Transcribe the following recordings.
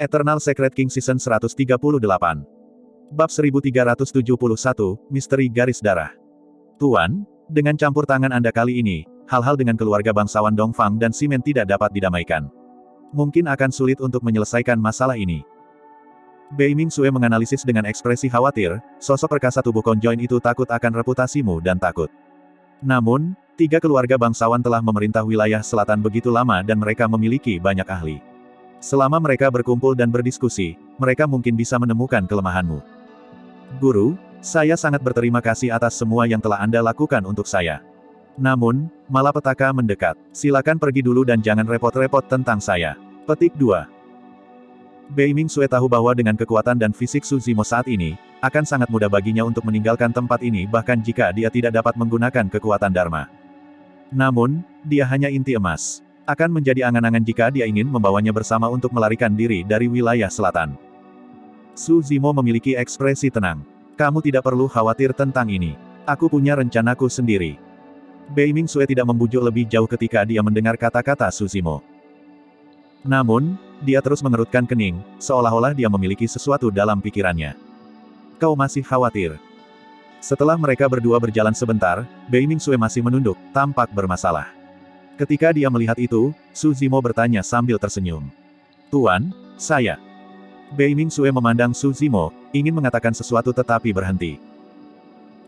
Eternal Secret King Season 138. Bab 1371, Misteri Garis Darah. Tuan, dengan campur tangan Anda kali ini, hal-hal dengan keluarga bangsawan Dongfang dan Ximen tidak dapat didamaikan. Mungkin akan sulit untuk menyelesaikan masalah ini. Bei Mingxue menganalisis dengan ekspresi khawatir, sosok perkasa tubuh konjoin itu takut akan reputasimu dan takut. Namun, 3 keluarga bangsawan telah memerintah wilayah selatan begitu lama dan mereka memiliki banyak ahli. Selama mereka berkumpul dan berdiskusi, mereka mungkin bisa menemukan kelemahanmu. Guru, saya sangat berterima kasih atas semua yang telah Anda lakukan untuk saya. Namun, malapetaka mendekat. Silakan pergi dulu dan jangan repot-repot tentang saya. Petik 2. Bei Mingxue tahu bahwa dengan kekuatan dan fisik Su Zimo saat ini, akan sangat mudah baginya untuk meninggalkan tempat ini bahkan jika dia tidak dapat menggunakan kekuatan Dharma. Namun, dia hanya inti emas. Akan menjadi angan-angan jika dia ingin membawanya bersama untuk melarikan diri dari wilayah selatan. Su Zimo memiliki ekspresi tenang. Kamu tidak perlu khawatir tentang ini. Aku punya rencanaku sendiri. Bei Mingxue tidak membujuk lebih jauh ketika dia mendengar kata-kata Su Zimo. Namun, dia terus mengerutkan kening, seolah-olah dia memiliki sesuatu dalam pikirannya. Kau masih khawatir? Setelah mereka berdua berjalan sebentar, Bei Mingxue masih menunduk, tampak bermasalah. Ketika dia melihat itu, Su Zimo bertanya sambil tersenyum. Tuan, saya. Bei Mingxue memandang Su Zimo, ingin mengatakan sesuatu tetapi berhenti.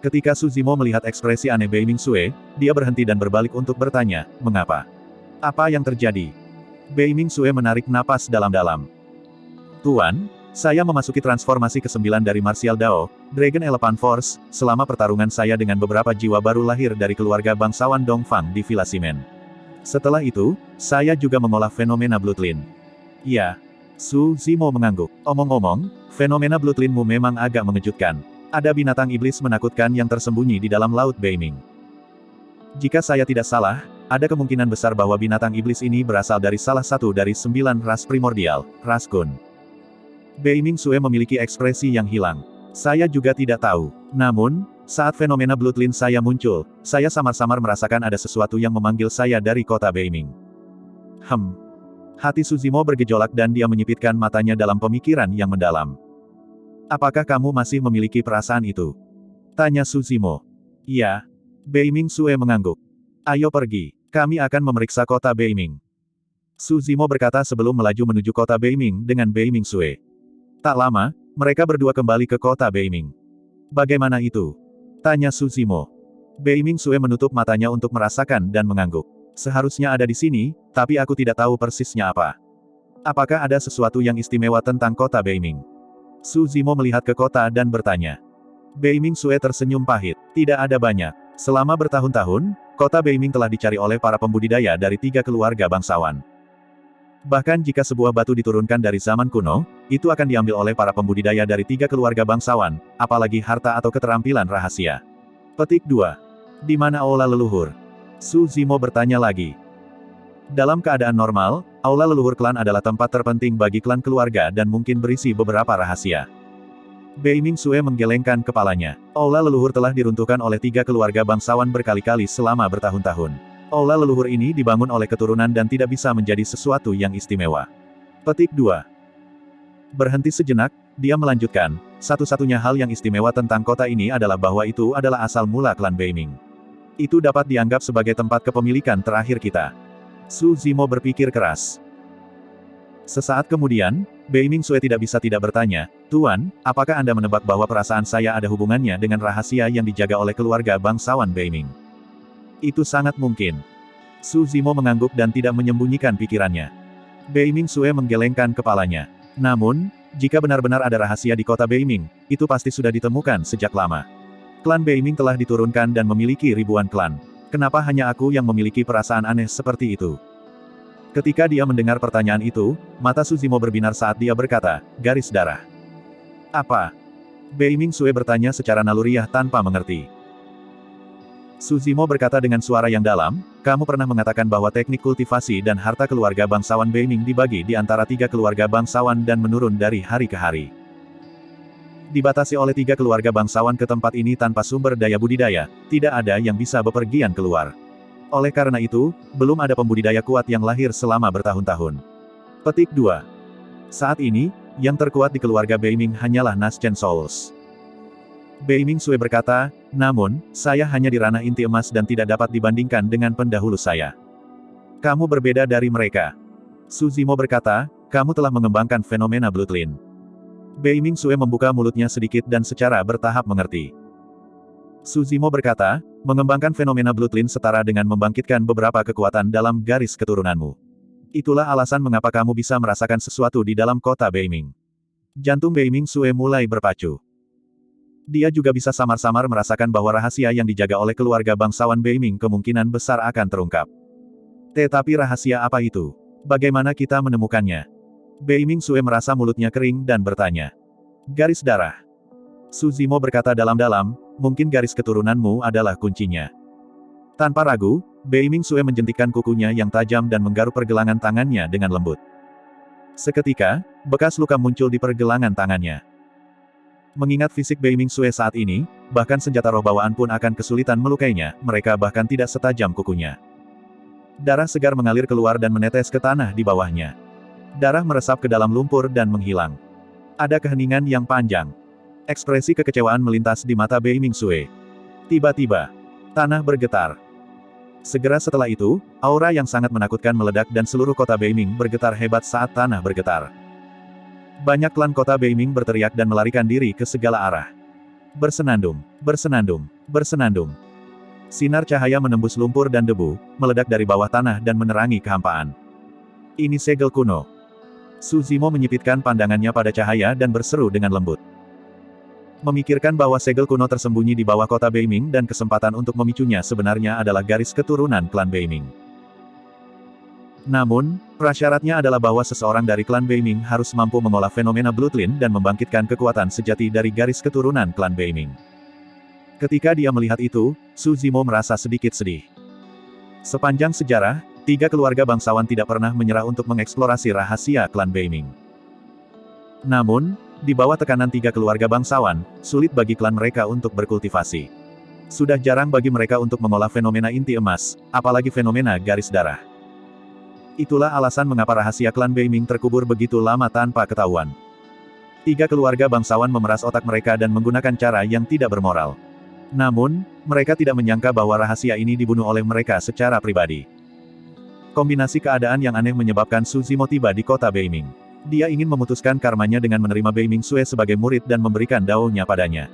Ketika Su Zimo melihat ekspresi aneh Bei Mingxue, dia berhenti dan berbalik untuk bertanya, mengapa? Apa yang terjadi? Bei Mingxue menarik napas dalam-dalam. Tuan, saya memasuki transformasi ke-9 dari Martial Dao, Dragon Elephant Force, selama pertarungan saya dengan beberapa jiwa baru lahir dari keluarga bangsawan Dongfang di Villa Ximen. Setelah itu, saya juga mengolah fenomena Bloodline. Ya. Su Zimo mengangguk. Omong-omong, fenomena Bloodline-mu memang agak mengejutkan. Ada binatang iblis menakutkan yang tersembunyi di dalam Laut Beiming. Jika saya tidak salah, ada kemungkinan besar bahwa binatang iblis ini berasal dari salah satu dari 9 ras primordial, ras Kun. Bei Mingxue memiliki ekspresi yang hilang. Saya juga tidak tahu. Namun, saat fenomena Bloodline saya muncul, saya samar-samar merasakan ada sesuatu yang memanggil saya dari kota Beiming. Hati Su Zimo bergejolak dan dia menyipitkan matanya dalam pemikiran yang mendalam. Apakah kamu masih memiliki perasaan itu? Tanya Su Zimo. Iya. Bei Mingxue mengangguk. Ayo pergi. Kami akan memeriksa kota Beiming. Su Zimo berkata sebelum melaju menuju kota Beiming dengan Bei Mingxue. Tak lama, mereka berdua kembali ke kota Beiming. Bagaimana itu? Tanya Su Zimo. Bei Mingxue menutup matanya untuk merasakan dan mengangguk. Seharusnya ada di sini, tapi aku tidak tahu persisnya apa. Apakah ada sesuatu yang istimewa tentang kota Beiming? Su Zimo melihat ke kota dan bertanya. Bei Mingxue tersenyum pahit. Tidak ada banyak. Selama bertahun-tahun, kota Beiming telah dicari oleh para pembudidaya dari 3 keluarga bangsawan. Bahkan jika sebuah batu diturunkan dari zaman kuno, itu akan diambil oleh para pembudidaya dari 3 keluarga bangsawan, apalagi harta atau keterampilan rahasia. Petik 2. Di mana aula leluhur? Su Zimo bertanya lagi. Dalam keadaan normal, aula leluhur klan adalah tempat terpenting bagi klan keluarga dan mungkin berisi beberapa rahasia. Bei Mingxue menggelengkan kepalanya. Aula leluhur telah diruntuhkan oleh 3 keluarga bangsawan berkali-kali selama bertahun-tahun. Aula leluhur ini dibangun oleh keturunan dan tidak bisa menjadi sesuatu yang istimewa. Petik 2. Berhenti sejenak, dia melanjutkan, satu-satunya hal yang istimewa tentang kota ini adalah bahwa itu adalah asal mula klan Beiming. Itu dapat dianggap sebagai tempat kepemilikan terakhir kita. Su Zimo berpikir keras. Sesaat kemudian, Bei Mingxue tidak bisa tidak bertanya, Tuan, apakah Anda menebak bahwa perasaan saya ada hubungannya dengan rahasia yang dijaga oleh keluarga bangsawan Beiming? Itu sangat mungkin. Su Zimo mengangguk dan tidak menyembunyikan pikirannya. Bei Mingxue menggelengkan kepalanya. Namun, jika benar-benar ada rahasia di kota Beiming, itu pasti sudah ditemukan sejak lama. Klan Beiming telah diturunkan dan memiliki ribuan klan. Kenapa hanya aku yang memiliki perasaan aneh seperti itu? Ketika dia mendengar pertanyaan itu, mata Su Zimo berbinar saat dia berkata, garis darah. Apa? Bei Mingxue bertanya secara naluriah tanpa mengerti. Su Zimo berkata dengan suara yang dalam, kamu pernah mengatakan bahwa teknik kultivasi dan harta keluarga bangsawan Beiming dibagi di antara 3 keluarga bangsawan dan menurun dari hari ke hari. Dibatasi oleh 3 keluarga bangsawan ke tempat ini tanpa sumber daya budidaya, tidak ada yang bisa bepergian keluar. Oleh karena itu, belum ada pembudidaya kuat yang lahir selama bertahun-tahun. Petik 2. Saat ini, yang terkuat di keluarga Beiming hanyalah Naschen Souls. Beiming Sue berkata, namun, saya hanya di ranah inti emas dan tidak dapat dibandingkan dengan pendahulu saya. Kamu berbeda dari mereka. Su Zimo berkata, kamu telah mengembangkan fenomena Bloodline. Beiming Sue membuka mulutnya sedikit dan secara bertahap mengerti. Su Zimo berkata, mengembangkan fenomena Bloodline setara dengan membangkitkan beberapa kekuatan dalam garis keturunanmu. Itulah alasan mengapa kamu bisa merasakan sesuatu di dalam kota Beiming. Jantung Beiming Sue mulai berpacu. Dia juga bisa samar-samar merasakan bahwa rahasia yang dijaga oleh keluarga bangsawan Beiming kemungkinan besar akan terungkap. Tetapi rahasia apa itu? Bagaimana kita menemukannya? Beiming Sue merasa mulutnya kering dan bertanya. Garis darah. Su Zimo berkata dalam-dalam, mungkin garis keturunanmu adalah kuncinya. Tanpa ragu, Beiming Sue menjentikkan kukunya yang tajam dan menggaruk pergelangan tangannya dengan lembut. Seketika, bekas luka muncul di pergelangan tangannya. Mengingat fisik Beiming Sue saat ini, bahkan senjata roh bawaan pun akan kesulitan melukainya, mereka bahkan tidak setajam kukunya. Darah segar mengalir keluar dan menetes ke tanah di bawahnya. Darah meresap ke dalam lumpur dan menghilang. Ada keheningan yang panjang. Ekspresi kekecewaan melintas di mata Beiming Sue. Tiba-tiba, tanah bergetar. Segera setelah itu, aura yang sangat menakutkan meledak dan seluruh kota Beiming bergetar hebat saat tanah bergetar. Banyak klan kota Beiming berteriak dan melarikan diri ke segala arah. Bersenandung, bersenandung, bersenandung. Sinar cahaya menembus lumpur dan debu, meledak dari bawah tanah dan menerangi kehampaan. Ini segel kuno. Su Zimo menyipitkan pandangannya pada cahaya dan berseru dengan lembut. Memikirkan bahwa segel kuno tersembunyi di bawah kota Beiming dan kesempatan untuk memicunya sebenarnya adalah garis keturunan klan Beiming. Namun, prasyaratnya adalah bahwa seseorang dari klan Beiming harus mampu mengolah fenomena Bloodline dan membangkitkan kekuatan sejati dari garis keturunan klan Beiming. Ketika dia melihat itu, Su Zimo merasa sedikit sedih. Sepanjang sejarah, 3 keluarga bangsawan tidak pernah menyerah untuk mengeksplorasi rahasia klan Beiming. Namun, di bawah tekanan 3 keluarga bangsawan, sulit bagi klan mereka untuk berkultivasi. Sudah jarang bagi mereka untuk mengolah fenomena inti emas, apalagi fenomena garis darah. Itulah alasan mengapa rahasia klan Beiming terkubur begitu lama tanpa ketahuan. 3 keluarga bangsawan memeras otak mereka dan menggunakan cara yang tidak bermoral. Namun, mereka tidak menyangka bahwa rahasia ini dibunuh oleh mereka secara pribadi. Kombinasi keadaan yang aneh menyebabkan Su Zimo tiba di kota Beiming. Dia ingin memutuskan karmanya dengan menerima Beiming Sue sebagai murid dan memberikan daunnya padanya.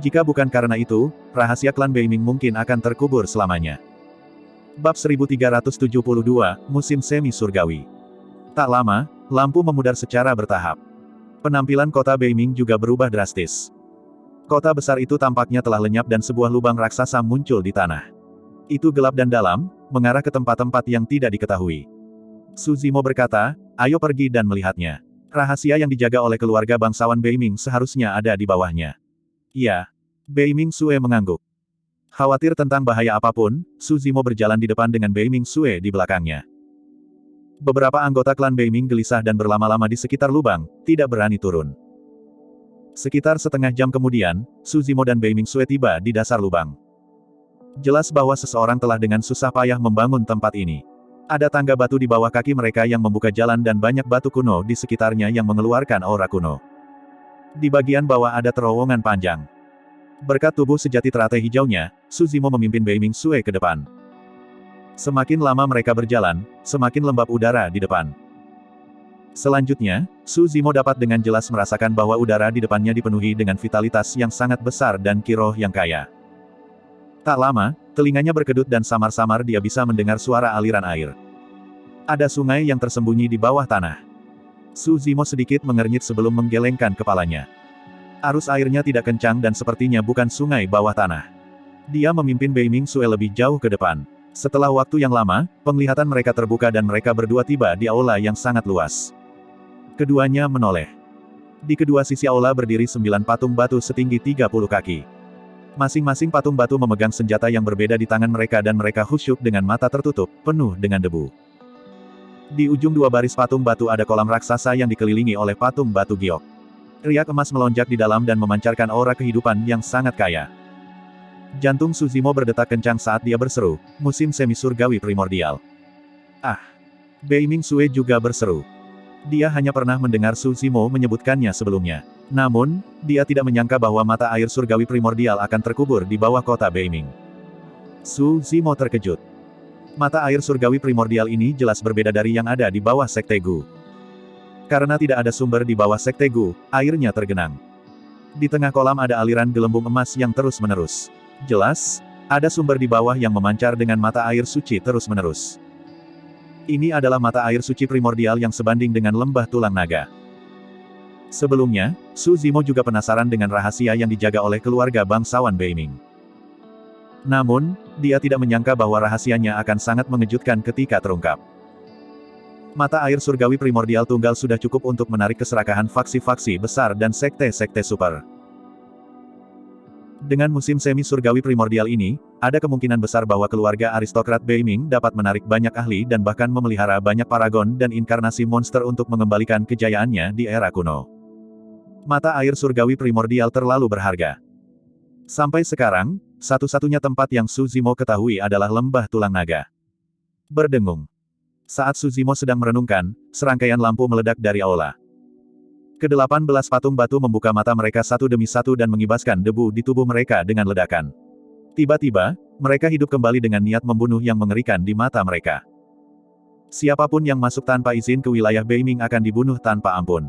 Jika bukan karena itu, rahasia klan Beiming mungkin akan terkubur selamanya. Bab 1372, Musim Semi Surgawi. Tak lama, lampu memudar secara bertahap. Penampilan kota Beiming juga berubah drastis. Kota besar itu tampaknya telah lenyap dan sebuah lubang raksasa muncul di tanah. Itu gelap dan dalam, mengarah ke tempat-tempat yang tidak diketahui. Su Zimo berkata, ayo pergi dan melihatnya. Rahasia yang dijaga oleh keluarga bangsawan Beiming seharusnya ada di bawahnya. Iya. Beiming Sue mengangguk. Khawatir tentang bahaya apapun, Su Zimo berjalan di depan dengan Beiming Sue di belakangnya. Beberapa anggota klan Beiming gelisah dan berlama-lama di sekitar lubang, tidak berani turun. Sekitar setengah jam kemudian, Su Zimo dan Beiming Sue tiba di dasar lubang. Jelas bahwa seseorang telah dengan susah payah membangun tempat ini. Ada tangga batu di bawah kaki mereka yang membuka jalan dan banyak batu kuno di sekitarnya yang mengeluarkan aura kuno. Di bagian bawah ada terowongan panjang. Berkat tubuh sejati teratai hijaunya, Su Zimo memimpin Beiming Sue ke depan. Semakin lama mereka berjalan, semakin lembab udara di depan. Selanjutnya, Su Zimo dapat dengan jelas merasakan bahwa udara di depannya dipenuhi dengan vitalitas yang sangat besar dan ki roh yang kaya. Tak lama, telinganya berkedut dan samar-samar dia bisa mendengar suara aliran air. Ada sungai yang tersembunyi di bawah tanah. Su Zimo sedikit mengernyit sebelum menggelengkan kepalanya. Arus airnya tidak kencang dan sepertinya bukan sungai bawah tanah. Dia memimpin Beiming Sue lebih jauh ke depan. Setelah waktu yang lama, penglihatan mereka terbuka dan mereka berdua tiba di aula yang sangat luas. Keduanya menoleh. Di kedua sisi aula berdiri 9 patung batu setinggi 30 kaki. Masing-masing patung batu memegang senjata yang berbeda di tangan mereka dan mereka khusyuk dengan mata tertutup, penuh dengan debu. Di ujung 2 baris patung batu ada kolam raksasa yang dikelilingi oleh patung batu giok. Riak emas melonjak di dalam dan memancarkan aura kehidupan yang sangat kaya. Jantung Su Zimo berdetak kencang saat dia berseru, musim semi surgawi primordial. Ah! Beiming Sue juga berseru. Dia hanya pernah mendengar Su Zimo menyebutkannya sebelumnya. Namun, dia tidak menyangka bahwa mata air surgawi primordial akan terkubur di bawah kota Beiming. Su Zimo terkejut. Mata air surgawi primordial ini jelas berbeda dari yang ada di bawah Sekte Gu. Karena tidak ada sumber di bawah Sekte Gu, airnya tergenang. Di tengah kolam ada aliran gelembung emas yang terus-menerus. Jelas, ada sumber di bawah yang memancar dengan mata air suci terus-menerus. Ini adalah mata air suci primordial yang sebanding dengan lembah tulang naga. Sebelumnya, Su Zimo juga penasaran dengan rahasia yang dijaga oleh keluarga bangsawan Beiming. Namun, dia tidak menyangka bahwa rahasianya akan sangat mengejutkan ketika terungkap. Mata air surgawi primordial tunggal sudah cukup untuk menarik keserakahan faksi-faksi besar dan sekte-sekte super. Dengan musim semi surgawi primordial ini, ada kemungkinan besar bahwa keluarga aristokrat Beiming dapat menarik banyak ahli dan bahkan memelihara banyak paragon dan inkarnasi monster untuk mengembalikan kejayaannya di era kuno. Mata air surgawi primordial terlalu berharga. Sampai sekarang, satu-satunya tempat yang Su Zimo ketahui adalah lembah tulang naga. Berdengung. Saat Su Zimo sedang merenungkan, serangkaian lampu meledak dari aula. Ke-18 patung batu membuka mata mereka satu demi satu dan mengibaskan debu di tubuh mereka dengan ledakan. Tiba-tiba, mereka hidup kembali dengan niat membunuh yang mengerikan di mata mereka. Siapapun yang masuk tanpa izin ke wilayah Beiming akan dibunuh tanpa ampun.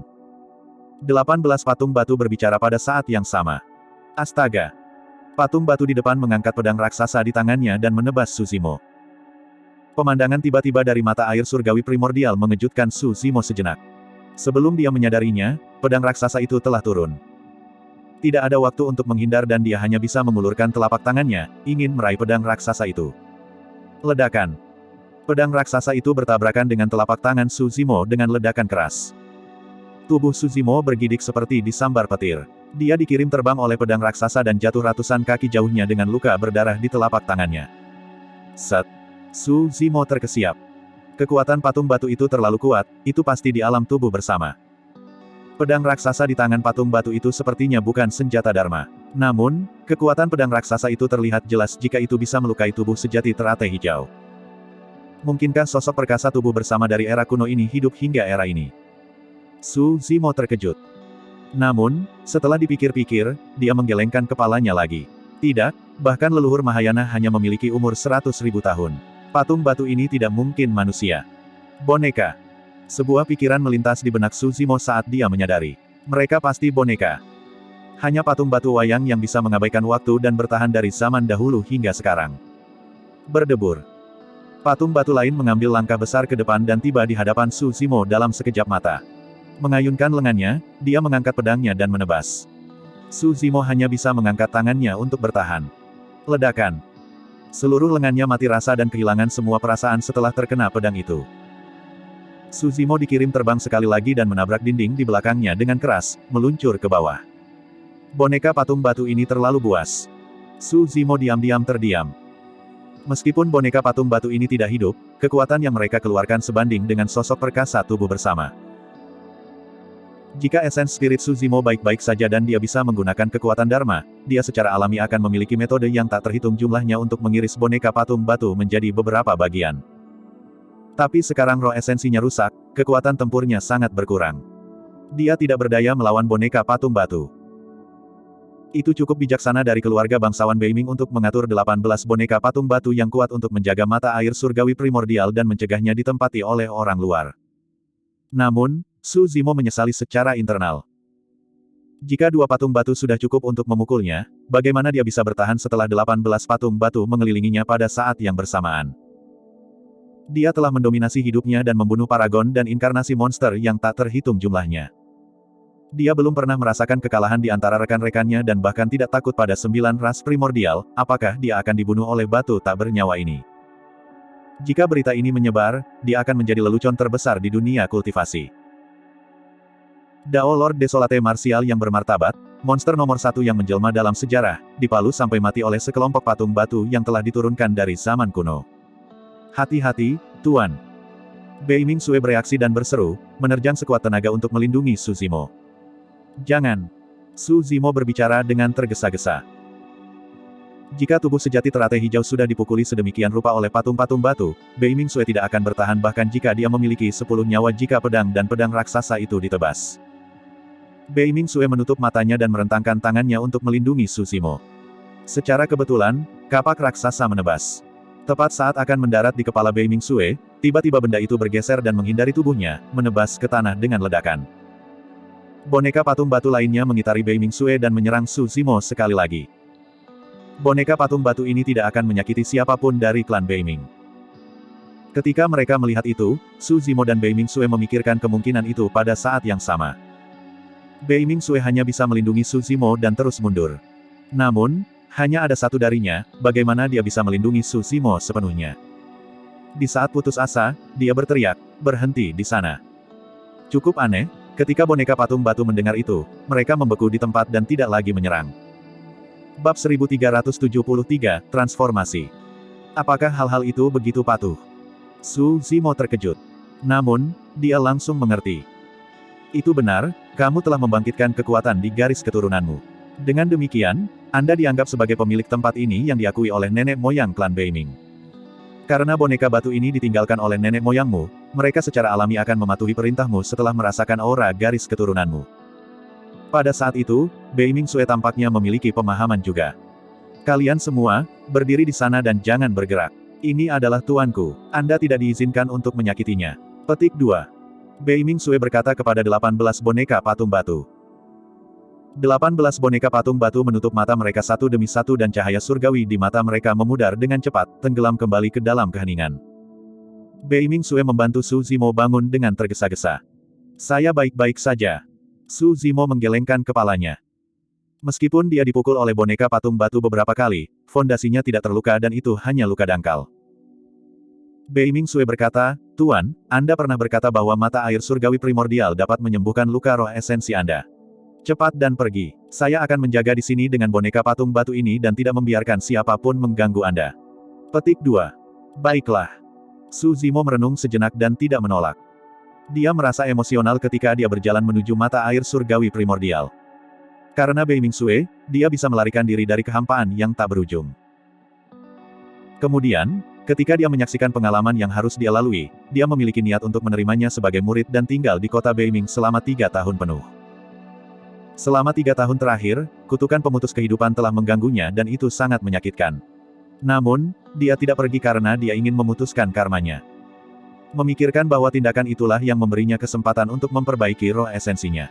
18 patung batu berbicara pada saat yang sama. Astaga! Patung batu di depan mengangkat pedang raksasa di tangannya dan menebas Su Zimo. Pemandangan tiba-tiba dari mata air surgawi primordial mengejutkan Su Zimo sejenak. Sebelum dia menyadarinya, pedang raksasa itu telah turun. Tidak ada waktu untuk menghindar dan dia hanya bisa mengulurkan telapak tangannya, ingin meraih pedang raksasa itu. Ledakan. Pedang raksasa itu bertabrakan dengan telapak tangan Su Zimo dengan ledakan keras. Tubuh Su Zimo bergidik seperti disambar petir. Dia dikirim terbang oleh pedang raksasa dan jatuh ratusan kaki jauhnya dengan luka berdarah di telapak tangannya. Set. Su Zimo terkesiap. Kekuatan patung batu itu terlalu kuat, itu pasti di alam tubuh bersama. Pedang raksasa di tangan patung batu itu sepertinya bukan senjata dharma. Namun, kekuatan pedang raksasa itu terlihat jelas jika itu bisa melukai tubuh sejati teratai hijau. Mungkinkah sosok perkasa tubuh bersama dari era kuno ini hidup hingga era ini? Su Zimo terkejut. Namun, setelah dipikir-pikir, dia menggelengkan kepalanya lagi. Tidak, bahkan leluhur Mahayana hanya memiliki umur 100.000 tahun. Patung batu ini tidak mungkin manusia. Boneka. Sebuah pikiran melintas di benak Su Zimo saat dia menyadari. Mereka pasti boneka. Hanya patung batu wayang yang bisa mengabaikan waktu dan bertahan dari zaman dahulu hingga sekarang. Berdebur. Patung batu lain mengambil langkah besar ke depan dan tiba di hadapan Su Zimo dalam sekejap mata. Mengayunkan lengannya, dia mengangkat pedangnya dan menebas. Su Zimo hanya bisa mengangkat tangannya untuk bertahan. Ledakan. Seluruh lengannya mati rasa dan kehilangan semua perasaan setelah terkena pedang itu. Su Zimo dikirim terbang sekali lagi dan menabrak dinding di belakangnya dengan keras, meluncur ke bawah. Boneka patung batu ini terlalu buas. Su Zimo diam-diam terdiam. Meskipun boneka patung batu ini tidak hidup, kekuatan yang mereka keluarkan sebanding dengan sosok perkasa tubuh bersama. Jika esens spirit Su Zimo baik-baik saja dan dia bisa menggunakan kekuatan Dharma, dia secara alami akan memiliki metode yang tak terhitung jumlahnya untuk mengiris boneka patung batu menjadi beberapa bagian. Tapi sekarang roh esensinya rusak, kekuatan tempurnya sangat berkurang. Dia tidak berdaya melawan boneka patung batu. Itu cukup bijaksana dari keluarga bangsawan Beiming untuk mengatur 18 boneka patung batu yang kuat untuk menjaga mata air surgawi primordial dan mencegahnya ditempati oleh orang luar. Namun, Su Zimo menyesali secara internal. Jika dua patung batu sudah cukup untuk memukulnya, bagaimana dia bisa bertahan setelah 18 patung batu mengelilinginya pada saat yang bersamaan? Dia telah mendominasi hidupnya dan membunuh paragon dan inkarnasi monster yang tak terhitung jumlahnya. Dia belum pernah merasakan kekalahan di antara rekan-rekannya dan bahkan tidak takut pada 9 ras primordial, apakah dia akan dibunuh oleh batu tak bernyawa ini? Jika berita ini menyebar, dia akan menjadi lelucon terbesar di dunia kultivasi. Dao Lord Desolate Martial yang bermartabat, monster nomor 1 yang menjelma dalam sejarah, dipalu sampai mati oleh sekelompok patung batu yang telah diturunkan dari zaman kuno. Hati-hati, Tuan. Beiming Sue bereaksi dan berseru, menerjang sekuat tenaga untuk melindungi Su Zimo. Jangan. Su Zimo berbicara dengan tergesa-gesa. Jika tubuh sejati teratai hijau sudah dipukuli sedemikian rupa oleh patung-patung batu, Bei Ming Sue tidak akan bertahan bahkan jika dia memiliki 10 nyawa jika pedang dan pedang raksasa itu ditebas. Bei Ming Sue menutup matanya dan merentangkan tangannya untuk melindungi Su Zimo. Secara kebetulan, kapak raksasa menebas. Tepat saat akan mendarat di kepala Bei Ming Sue, tiba-tiba benda itu bergeser dan menghindari tubuhnya, menebas ke tanah dengan ledakan. Boneka patung batu lainnya mengitari Bei Ming Sue dan menyerang Su Zimo sekali lagi. Boneka patung batu ini tidak akan menyakiti siapapun dari klan Bei Ming. Ketika mereka melihat itu, Su Zimo dan Bei Ming Sue memikirkan kemungkinan itu pada saat yang sama. Bei Ming Sue hanya bisa melindungi Su Zimo dan terus mundur. Namun, hanya ada satu darinya, bagaimana dia bisa melindungi Su Zimo sepenuhnya. Di saat putus asa, dia berteriak, berhenti di sana. Cukup aneh, ketika boneka patung batu mendengar itu, mereka membeku di tempat dan tidak lagi menyerang. Bab 1373, Transformasi. Apakah hal-hal itu begitu patuh? Su Zimo terkejut. Namun, dia langsung mengerti. Itu benar, kamu telah membangkitkan kekuatan di garis keturunanmu. Dengan demikian, Anda dianggap sebagai pemilik tempat ini yang diakui oleh nenek moyang klan Bei Ming. Karena boneka batu ini ditinggalkan oleh nenek moyangmu, mereka secara alami akan mematuhi perintahmu setelah merasakan aura garis keturunanmu. Pada saat itu, Bei Ming Sue tampaknya memiliki pemahaman juga. Kalian semua, berdiri di sana dan jangan bergerak. Ini adalah tuanku, Anda tidak diizinkan untuk menyakitinya. Petik 2. Bei Ming Sue berkata kepada 18 boneka patung batu. 18 boneka patung batu menutup mata mereka satu demi satu dan cahaya surgawi di mata mereka memudar dengan cepat, tenggelam kembali ke dalam keheningan. Bei Ming Sue membantu Su Zimo bangun dengan tergesa-gesa. Saya baik-baik saja. Su Zimo menggelengkan kepalanya. Meskipun dia dipukul oleh boneka patung batu beberapa kali, fondasinya tidak terluka dan itu hanya luka dangkal. Bei Ming Sue berkata, Tuan, Anda pernah berkata bahwa mata air surgawi primordial dapat menyembuhkan luka roh esensi Anda. Cepat dan pergi. Saya akan menjaga di sini dengan boneka patung batu ini dan tidak membiarkan siapapun mengganggu Anda. Petik 2. Baiklah. Su Zimo merenung sejenak dan tidak menolak. Dia merasa emosional ketika dia berjalan menuju mata air surgawi primordial. Karena Bei Ming Sue, dia bisa melarikan diri dari kehampaan yang tak berujung. Kemudian, ketika dia menyaksikan pengalaman yang harus dia lalui, dia memiliki niat untuk menerimanya sebagai murid dan tinggal di kota Bei Ming selama 3 tahun penuh. Selama 3 tahun terakhir, kutukan pemutus kehidupan telah mengganggunya dan itu sangat menyakitkan. Namun, dia tidak pergi karena dia ingin memutuskan karmanya. Memikirkan bahwa tindakan itulah yang memberinya kesempatan untuk memperbaiki roh esensinya.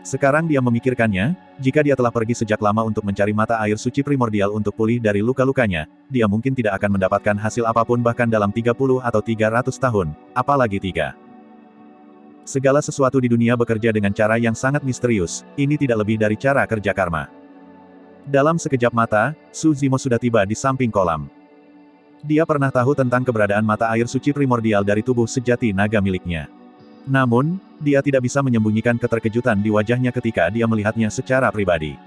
Sekarang dia memikirkannya, jika dia telah pergi sejak lama untuk mencari mata air suci primordial untuk pulih dari luka-lukanya, dia mungkin tidak akan mendapatkan hasil apapun bahkan dalam 30 atau 300 tahun, apalagi 3. Segala sesuatu di dunia bekerja dengan cara yang sangat misterius, ini tidak lebih dari cara kerja karma. Dalam sekejap mata, Su Zimo sudah tiba di samping kolam. Dia pernah tahu tentang keberadaan mata air suci primordial dari tubuh sejati naga miliknya. Namun, dia tidak bisa menyembunyikan keterkejutan di wajahnya ketika dia melihatnya secara pribadi.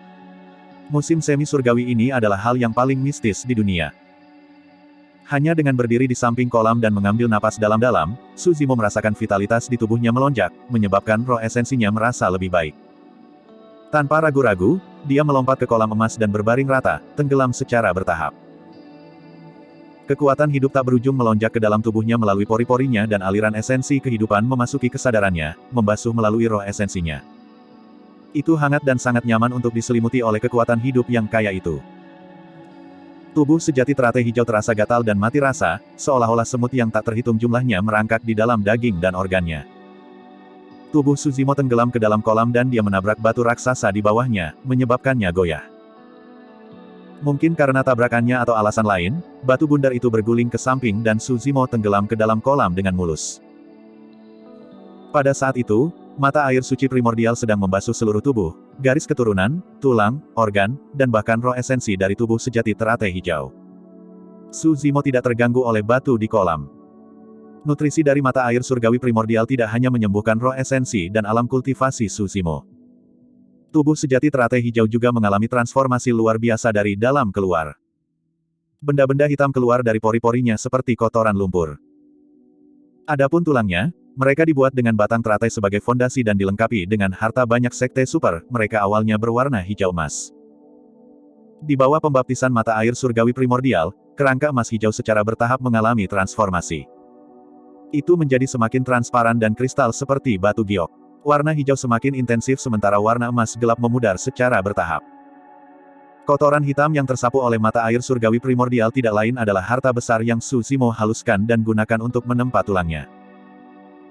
Musim semi surgawi ini adalah hal yang paling mistis di dunia. Hanya dengan berdiri di samping kolam dan mengambil napas dalam-dalam, Su Zimo merasakan vitalitas di tubuhnya melonjak, menyebabkan roh esensinya merasa lebih baik. Tanpa ragu-ragu, dia melompat ke kolam emas dan berbaring rata, tenggelam secara bertahap. Kekuatan hidup tak berujung melonjak ke dalam tubuhnya melalui pori-porinya dan aliran esensi kehidupan memasuki kesadarannya, membasuh melalui roh esensinya. Itu hangat dan sangat nyaman untuk diselimuti oleh kekuatan hidup yang kaya itu. Tubuh sejati teratai hijau terasa gatal dan mati rasa, seolah-olah semut yang tak terhitung jumlahnya merangkak di dalam daging dan organnya. Tubuh Su Zimo tenggelam ke dalam kolam dan dia menabrak batu raksasa di bawahnya, menyebabkannya goyah. Mungkin karena tabrakannya atau alasan lain, batu bundar itu berguling ke samping dan Su Zimo tenggelam ke dalam kolam dengan mulus. Pada saat itu, mata air suci primordial sedang membasuh seluruh tubuh, garis keturunan, tulang, organ, dan bahkan roh esensi dari tubuh sejati teratai hijau. Su Zimo tidak terganggu oleh batu di kolam. Nutrisi dari mata air surgawi primordial tidak hanya menyembuhkan roh esensi dan alam kultivasi Su Zimo. Tubuh sejati teratai hijau juga mengalami transformasi luar biasa dari dalam keluar. Benda-benda hitam keluar dari pori-porinya seperti kotoran lumpur. Adapun tulangnya, mereka dibuat dengan batang teratai sebagai fondasi dan dilengkapi dengan harta banyak sekte super, mereka awalnya berwarna hijau emas. Di bawah pembaptisan mata air surgawi primordial, kerangka emas hijau secara bertahap mengalami transformasi. Itu menjadi semakin transparan dan kristal seperti batu giok. Warna hijau semakin intensif sementara warna emas gelap memudar secara bertahap. Kotoran hitam yang tersapu oleh mata air surgawi primordial tidak lain adalah harta besar yang Su Zimo haluskan dan gunakan untuk menempa tulangnya.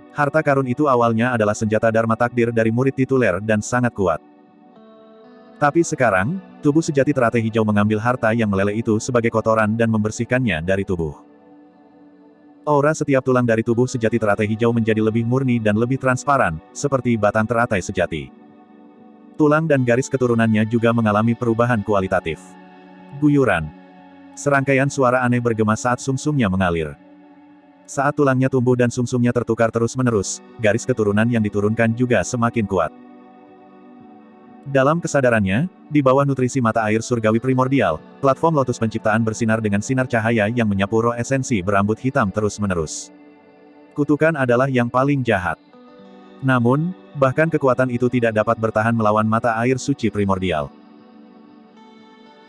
Harta karun itu awalnya adalah senjata Dharma Takdir dari murid tituler dan sangat kuat. Tapi sekarang, tubuh sejati teratai hijau mengambil harta yang meleleh itu sebagai kotoran dan membersihkannya dari tubuh. Aura setiap tulang dari tubuh sejati teratai hijau menjadi lebih murni dan lebih transparan, seperti batang teratai sejati. Tulang dan garis keturunannya juga mengalami perubahan kualitatif. Guyuran. Serangkaian suara aneh bergema saat sumsumnya mengalir. Saat tulangnya tumbuh dan sumsumnya tertukar terus-menerus, garis keturunan yang diturunkan juga semakin kuat. Dalam kesadarannya, di bawah nutrisi mata air surgawi primordial, platform lotus penciptaan bersinar dengan sinar cahaya yang menyapu roh esensi berambut hitam terus-menerus. Kutukan adalah yang paling jahat. Namun, bahkan kekuatan itu tidak dapat bertahan melawan mata air suci primordial.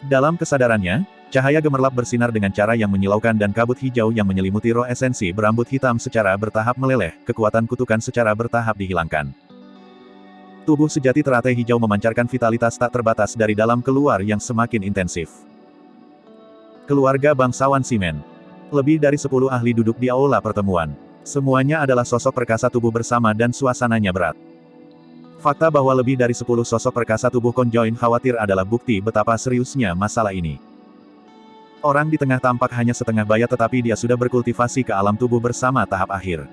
Dalam kesadarannya, cahaya gemerlap bersinar dengan cara yang menyilaukan dan kabut hijau yang menyelimuti roh esensi berambut hitam secara bertahap meleleh, kekuatan kutukan secara bertahap dihilangkan. Tubuh sejati teratai hijau memancarkan vitalitas tak terbatas dari dalam keluar yang semakin intensif. Keluarga bangsawan Simen. Lebih dari 10 ahli duduk di aula pertemuan. Semuanya adalah sosok perkasa tubuh bersama dan suasananya berat. Fakta bahwa lebih dari 10 sosok perkasa tubuh konjoin khawatir adalah bukti betapa seriusnya masalah ini. Orang di tengah tampak hanya setengah baya tetapi dia sudah berkultivasi ke alam tubuh bersama tahap akhir.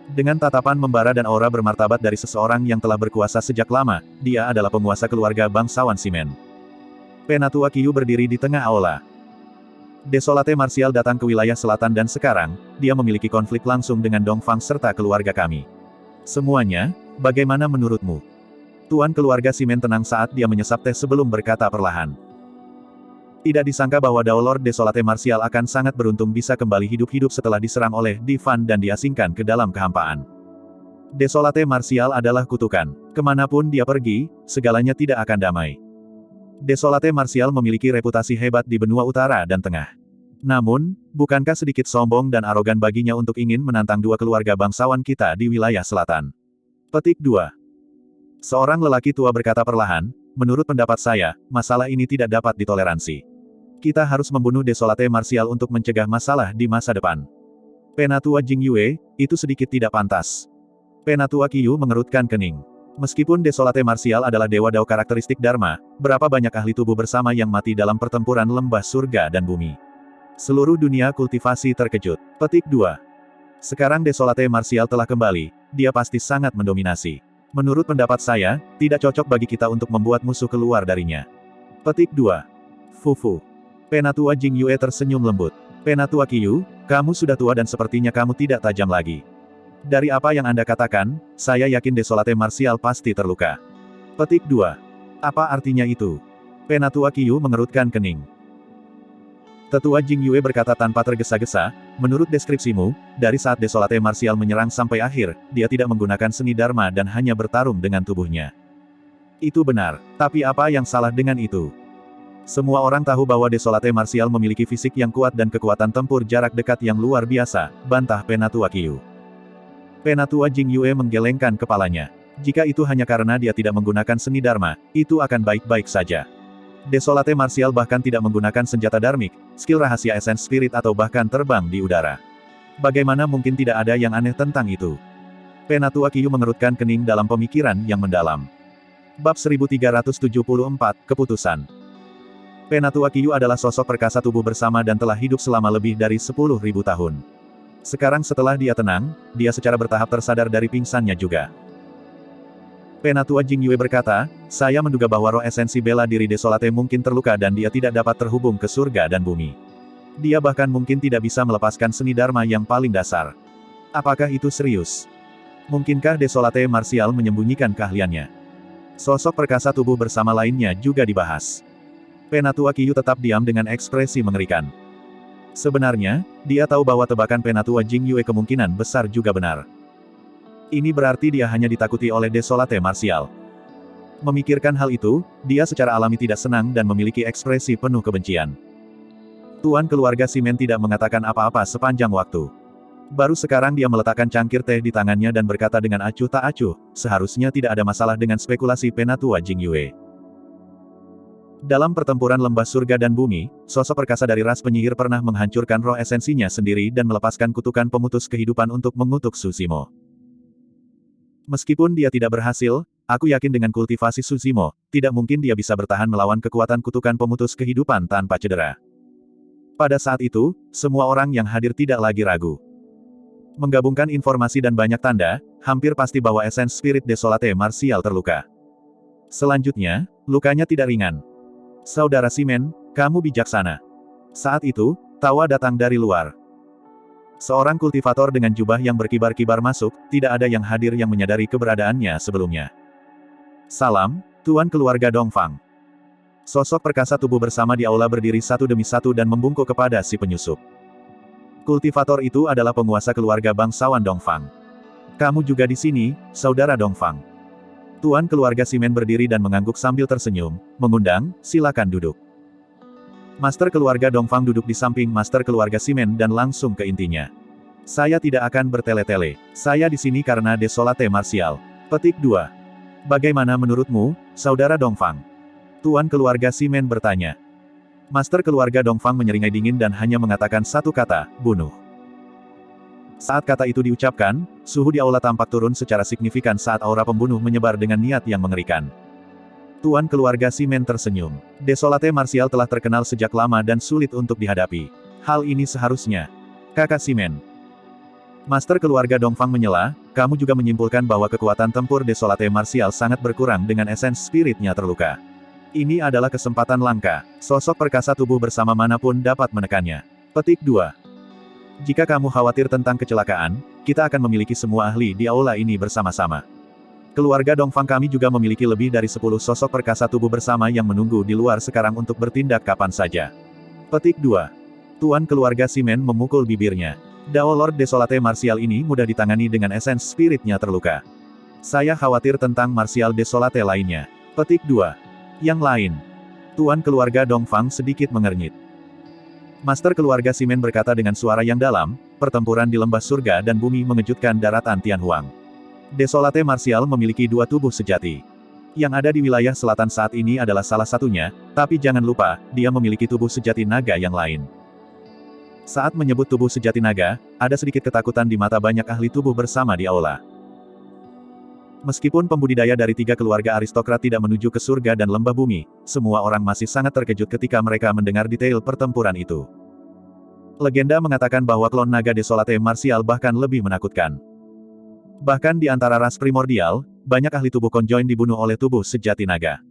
Dengan tatapan membara dan aura bermartabat dari seseorang yang telah berkuasa sejak lama, dia adalah penguasa keluarga bangsawan Simen. Penatua Qiyu berdiri di tengah aula. Desolate Martial datang ke wilayah selatan dan sekarang, dia memiliki konflik langsung dengan Dongfang serta keluarga kami. Semuanya, bagaimana menurutmu? Tuan keluarga Simen tenang saat dia menyesap teh sebelum berkata perlahan. Tidak disangka bahwa Dao Lord Desolate Martial akan sangat beruntung bisa kembali hidup-hidup setelah diserang oleh Divan dan diasingkan ke dalam kehampaan. Desolate Martial adalah kutukan. Kemanapun dia pergi, segalanya tidak akan damai. Desolate Martial memiliki reputasi hebat di benua utara dan tengah. Namun, bukankah sedikit sombong dan arogan baginya untuk ingin menantang dua keluarga bangsawan kita di wilayah selatan? Petik 2. Seorang lelaki tua berkata perlahan, menurut pendapat saya, masalah ini tidak dapat ditoleransi. Kita harus membunuh Desolate Martial untuk mencegah masalah di masa depan. Penatua Jing Yue, itu sedikit tidak pantas. Penatua Qiyu mengerutkan kening. Meskipun Desolate Martial adalah dewa Dao karakteristik Dharma, berapa banyak ahli tubuh bersama yang mati dalam pertempuran lembah surga dan bumi. Seluruh dunia kultivasi terkejut. Petik 2. Sekarang Desolate Martial telah kembali, dia pasti sangat mendominasi. Menurut pendapat saya, tidak cocok bagi kita untuk membuat musuh keluar darinya. Petik 2. Fufu. Penatua Jing Yue tersenyum lembut. Penatua Qiyu, kamu sudah tua dan sepertinya kamu tidak tajam lagi. Dari apa yang Anda katakan, saya yakin Desolate Martial pasti terluka. Petik 2. Apa artinya itu? Penatua Qiyu mengerutkan kening. Tetua Jing Yue berkata tanpa tergesa-gesa, menurut deskripsimu, dari saat Desolate Martial menyerang sampai akhir, dia tidak menggunakan seni Dharma dan hanya bertarung dengan tubuhnya. Itu benar, tapi apa yang salah dengan itu? Semua orang tahu bahwa Desolate Martial memiliki fisik yang kuat dan kekuatan tempur jarak dekat yang luar biasa, bantah Penatua Qiyu. Penatua Jing Yue menggelengkan kepalanya. Jika itu hanya karena dia tidak menggunakan seni Dharma, itu akan baik-baik saja. Desolate Martial bahkan tidak menggunakan senjata dharmik, skill rahasia essence spirit atau bahkan terbang di udara. Bagaimana mungkin tidak ada yang aneh tentang itu? Penatua Qiyu mengerutkan kening dalam pemikiran yang mendalam. Bab 1374, Keputusan. Penatua Qiyu adalah sosok perkasa tubuh bersama dan telah hidup selama lebih dari 10.000 tahun. Sekarang setelah dia tenang, dia secara bertahap tersadar dari pingsannya juga. Penatua Jing Yue berkata, saya menduga bahwa roh esensi bela diri Desolate mungkin terluka dan dia tidak dapat terhubung ke surga dan bumi. Dia bahkan mungkin tidak bisa melepaskan seni Dharma yang paling dasar. Apakah itu serius? Mungkinkah Desolate Martial menyembunyikan keahliannya? Sosok perkasa tubuh bersama lainnya juga dibahas. Penatua Qiyu tetap diam dengan ekspresi mengerikan. Sebenarnya, dia tahu bahwa tebakan Penatua Jing Yue kemungkinan besar juga benar. Ini berarti dia hanya ditakuti oleh Desolate Martial. Memikirkan hal itu, dia secara alami tidak senang dan memiliki ekspresi penuh kebencian. Tuan keluarga Simen tidak mengatakan apa-apa sepanjang waktu. Baru sekarang dia meletakkan cangkir teh di tangannya dan berkata dengan acuh tak acuh, seharusnya tidak ada masalah dengan spekulasi penatua Jing Yue. Dalam pertempuran lembah surga dan bumi, sosok perkasa dari ras penyihir pernah menghancurkan roh esensinya sendiri dan melepaskan kutukan pemutus kehidupan untuk mengutuk Sushimo. Meskipun dia tidak berhasil, aku yakin dengan kultivasi Sushimo, tidak mungkin dia bisa bertahan melawan kekuatan kutukan pemutus kehidupan tanpa cedera. Pada saat itu, semua orang yang hadir tidak lagi ragu. Menggabungkan informasi dan banyak tanda, hampir pasti bahwa esens spirit desolate martial terluka. Selanjutnya, lukanya tidak ringan. Saudara Simen, kamu bijaksana. Saat itu, tawa datang dari luar. Seorang kultivator dengan jubah yang berkibar-kibar masuk, tidak ada yang hadir yang menyadari keberadaannya sebelumnya. Salam, Tuan keluarga Dongfang. Sosok perkasa tubuh bersama di aula berdiri satu demi satu dan membungkuk kepada si penyusup. Kultivator itu adalah penguasa keluarga bangsawan Dongfang. Kamu juga di sini, saudara Dongfang. Tuan keluarga Simen berdiri dan mengangguk sambil tersenyum, mengundang, silakan duduk. Master keluarga Dongfang duduk di samping Master keluarga Simen dan langsung ke intinya. Saya tidak akan bertele-tele. Saya di sini karena desolate martial. Petik 2. Bagaimana menurutmu, saudara Dongfang? Tuan keluarga Simen bertanya. Master keluarga Dongfang menyeringai dingin dan hanya mengatakan satu kata, bunuh. Saat kata itu diucapkan, suhu di aula tampak turun secara signifikan saat aura pembunuh menyebar dengan niat yang mengerikan. Tuan keluarga Simen tersenyum. Desolate martial telah terkenal sejak lama dan sulit untuk dihadapi. Hal ini seharusnya. Kakak Simen. Master keluarga Dongfang menyela, kamu juga menyimpulkan bahwa kekuatan tempur desolate martial sangat berkurang dengan esens spiritnya terluka. Ini adalah kesempatan langka. Sosok perkasa tubuh bersama manapun dapat menekannya. Petik 2. Jika kamu khawatir tentang kecelakaan, kita akan memiliki semua ahli di aula ini bersama-sama. Keluarga Dongfang kami juga memiliki lebih dari 10 sosok perkasa tubuh bersama yang menunggu di luar sekarang untuk bertindak kapan saja. Petik 2. Tuan keluarga Simen memukul bibirnya. Dao Lord Desolate Martial ini mudah ditangani dengan esens spiritnya terluka. Saya khawatir tentang Martial Desolate lainnya. Petik 2. Yang lain. Tuan keluarga Dongfang sedikit mengernyit. Master keluarga Simen berkata dengan suara yang dalam, pertempuran di lembah surga dan bumi mengejutkan daratan Tianhuang. Desolate Martial memiliki 2 tubuh sejati. Yang ada di wilayah selatan saat ini adalah salah satunya, tapi jangan lupa, dia memiliki tubuh sejati naga yang lain. Saat menyebut tubuh sejati naga, ada sedikit ketakutan di mata banyak ahli tubuh bersama di aula. Meskipun pembudidaya dari 3 keluarga aristokrat tidak menuju ke surga dan lembah bumi, semua orang masih sangat terkejut ketika mereka mendengar detail pertempuran itu. Legenda mengatakan bahwa klon naga Desolate Martial bahkan lebih menakutkan. Bahkan di antara ras primordial, banyak ahli tubuh konjoin dibunuh oleh tubuh sejati naga.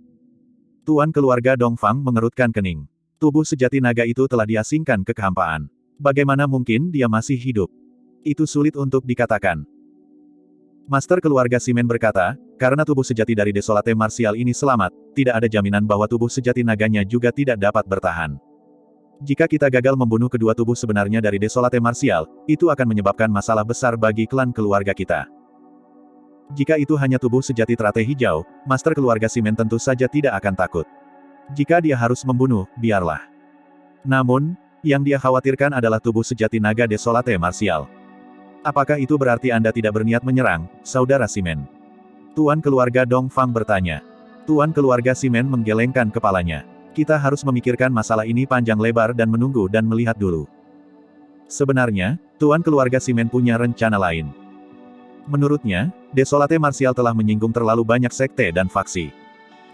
Tuan keluarga Dongfang mengerutkan kening. Tubuh sejati naga itu telah diasingkan ke kehampaan. Bagaimana mungkin dia masih hidup? Itu sulit untuk dikatakan. Master keluarga Simen berkata, karena tubuh sejati dari Desolate Martial ini selamat, tidak ada jaminan bahwa tubuh sejati naganya juga tidak dapat bertahan. Jika kita gagal membunuh kedua tubuh sebenarnya dari Desolate Martial, itu akan menyebabkan masalah besar bagi klan keluarga kita. Jika itu hanya tubuh sejati teratai hijau, Master keluarga Simen tentu saja tidak akan takut. Jika dia harus membunuh, biarlah. Namun, yang dia khawatirkan adalah tubuh sejati naga Desolate Martial. Apakah itu berarti Anda tidak berniat menyerang, saudara Simen? Tuan keluarga Dongfang bertanya. Tuan keluarga Simen menggelengkan kepalanya. Kita harus memikirkan masalah ini panjang lebar dan menunggu dan melihat dulu. Sebenarnya, Tuan keluarga Simen punya rencana lain. Menurutnya, Desolate Martial telah menyinggung terlalu banyak sekte dan faksi.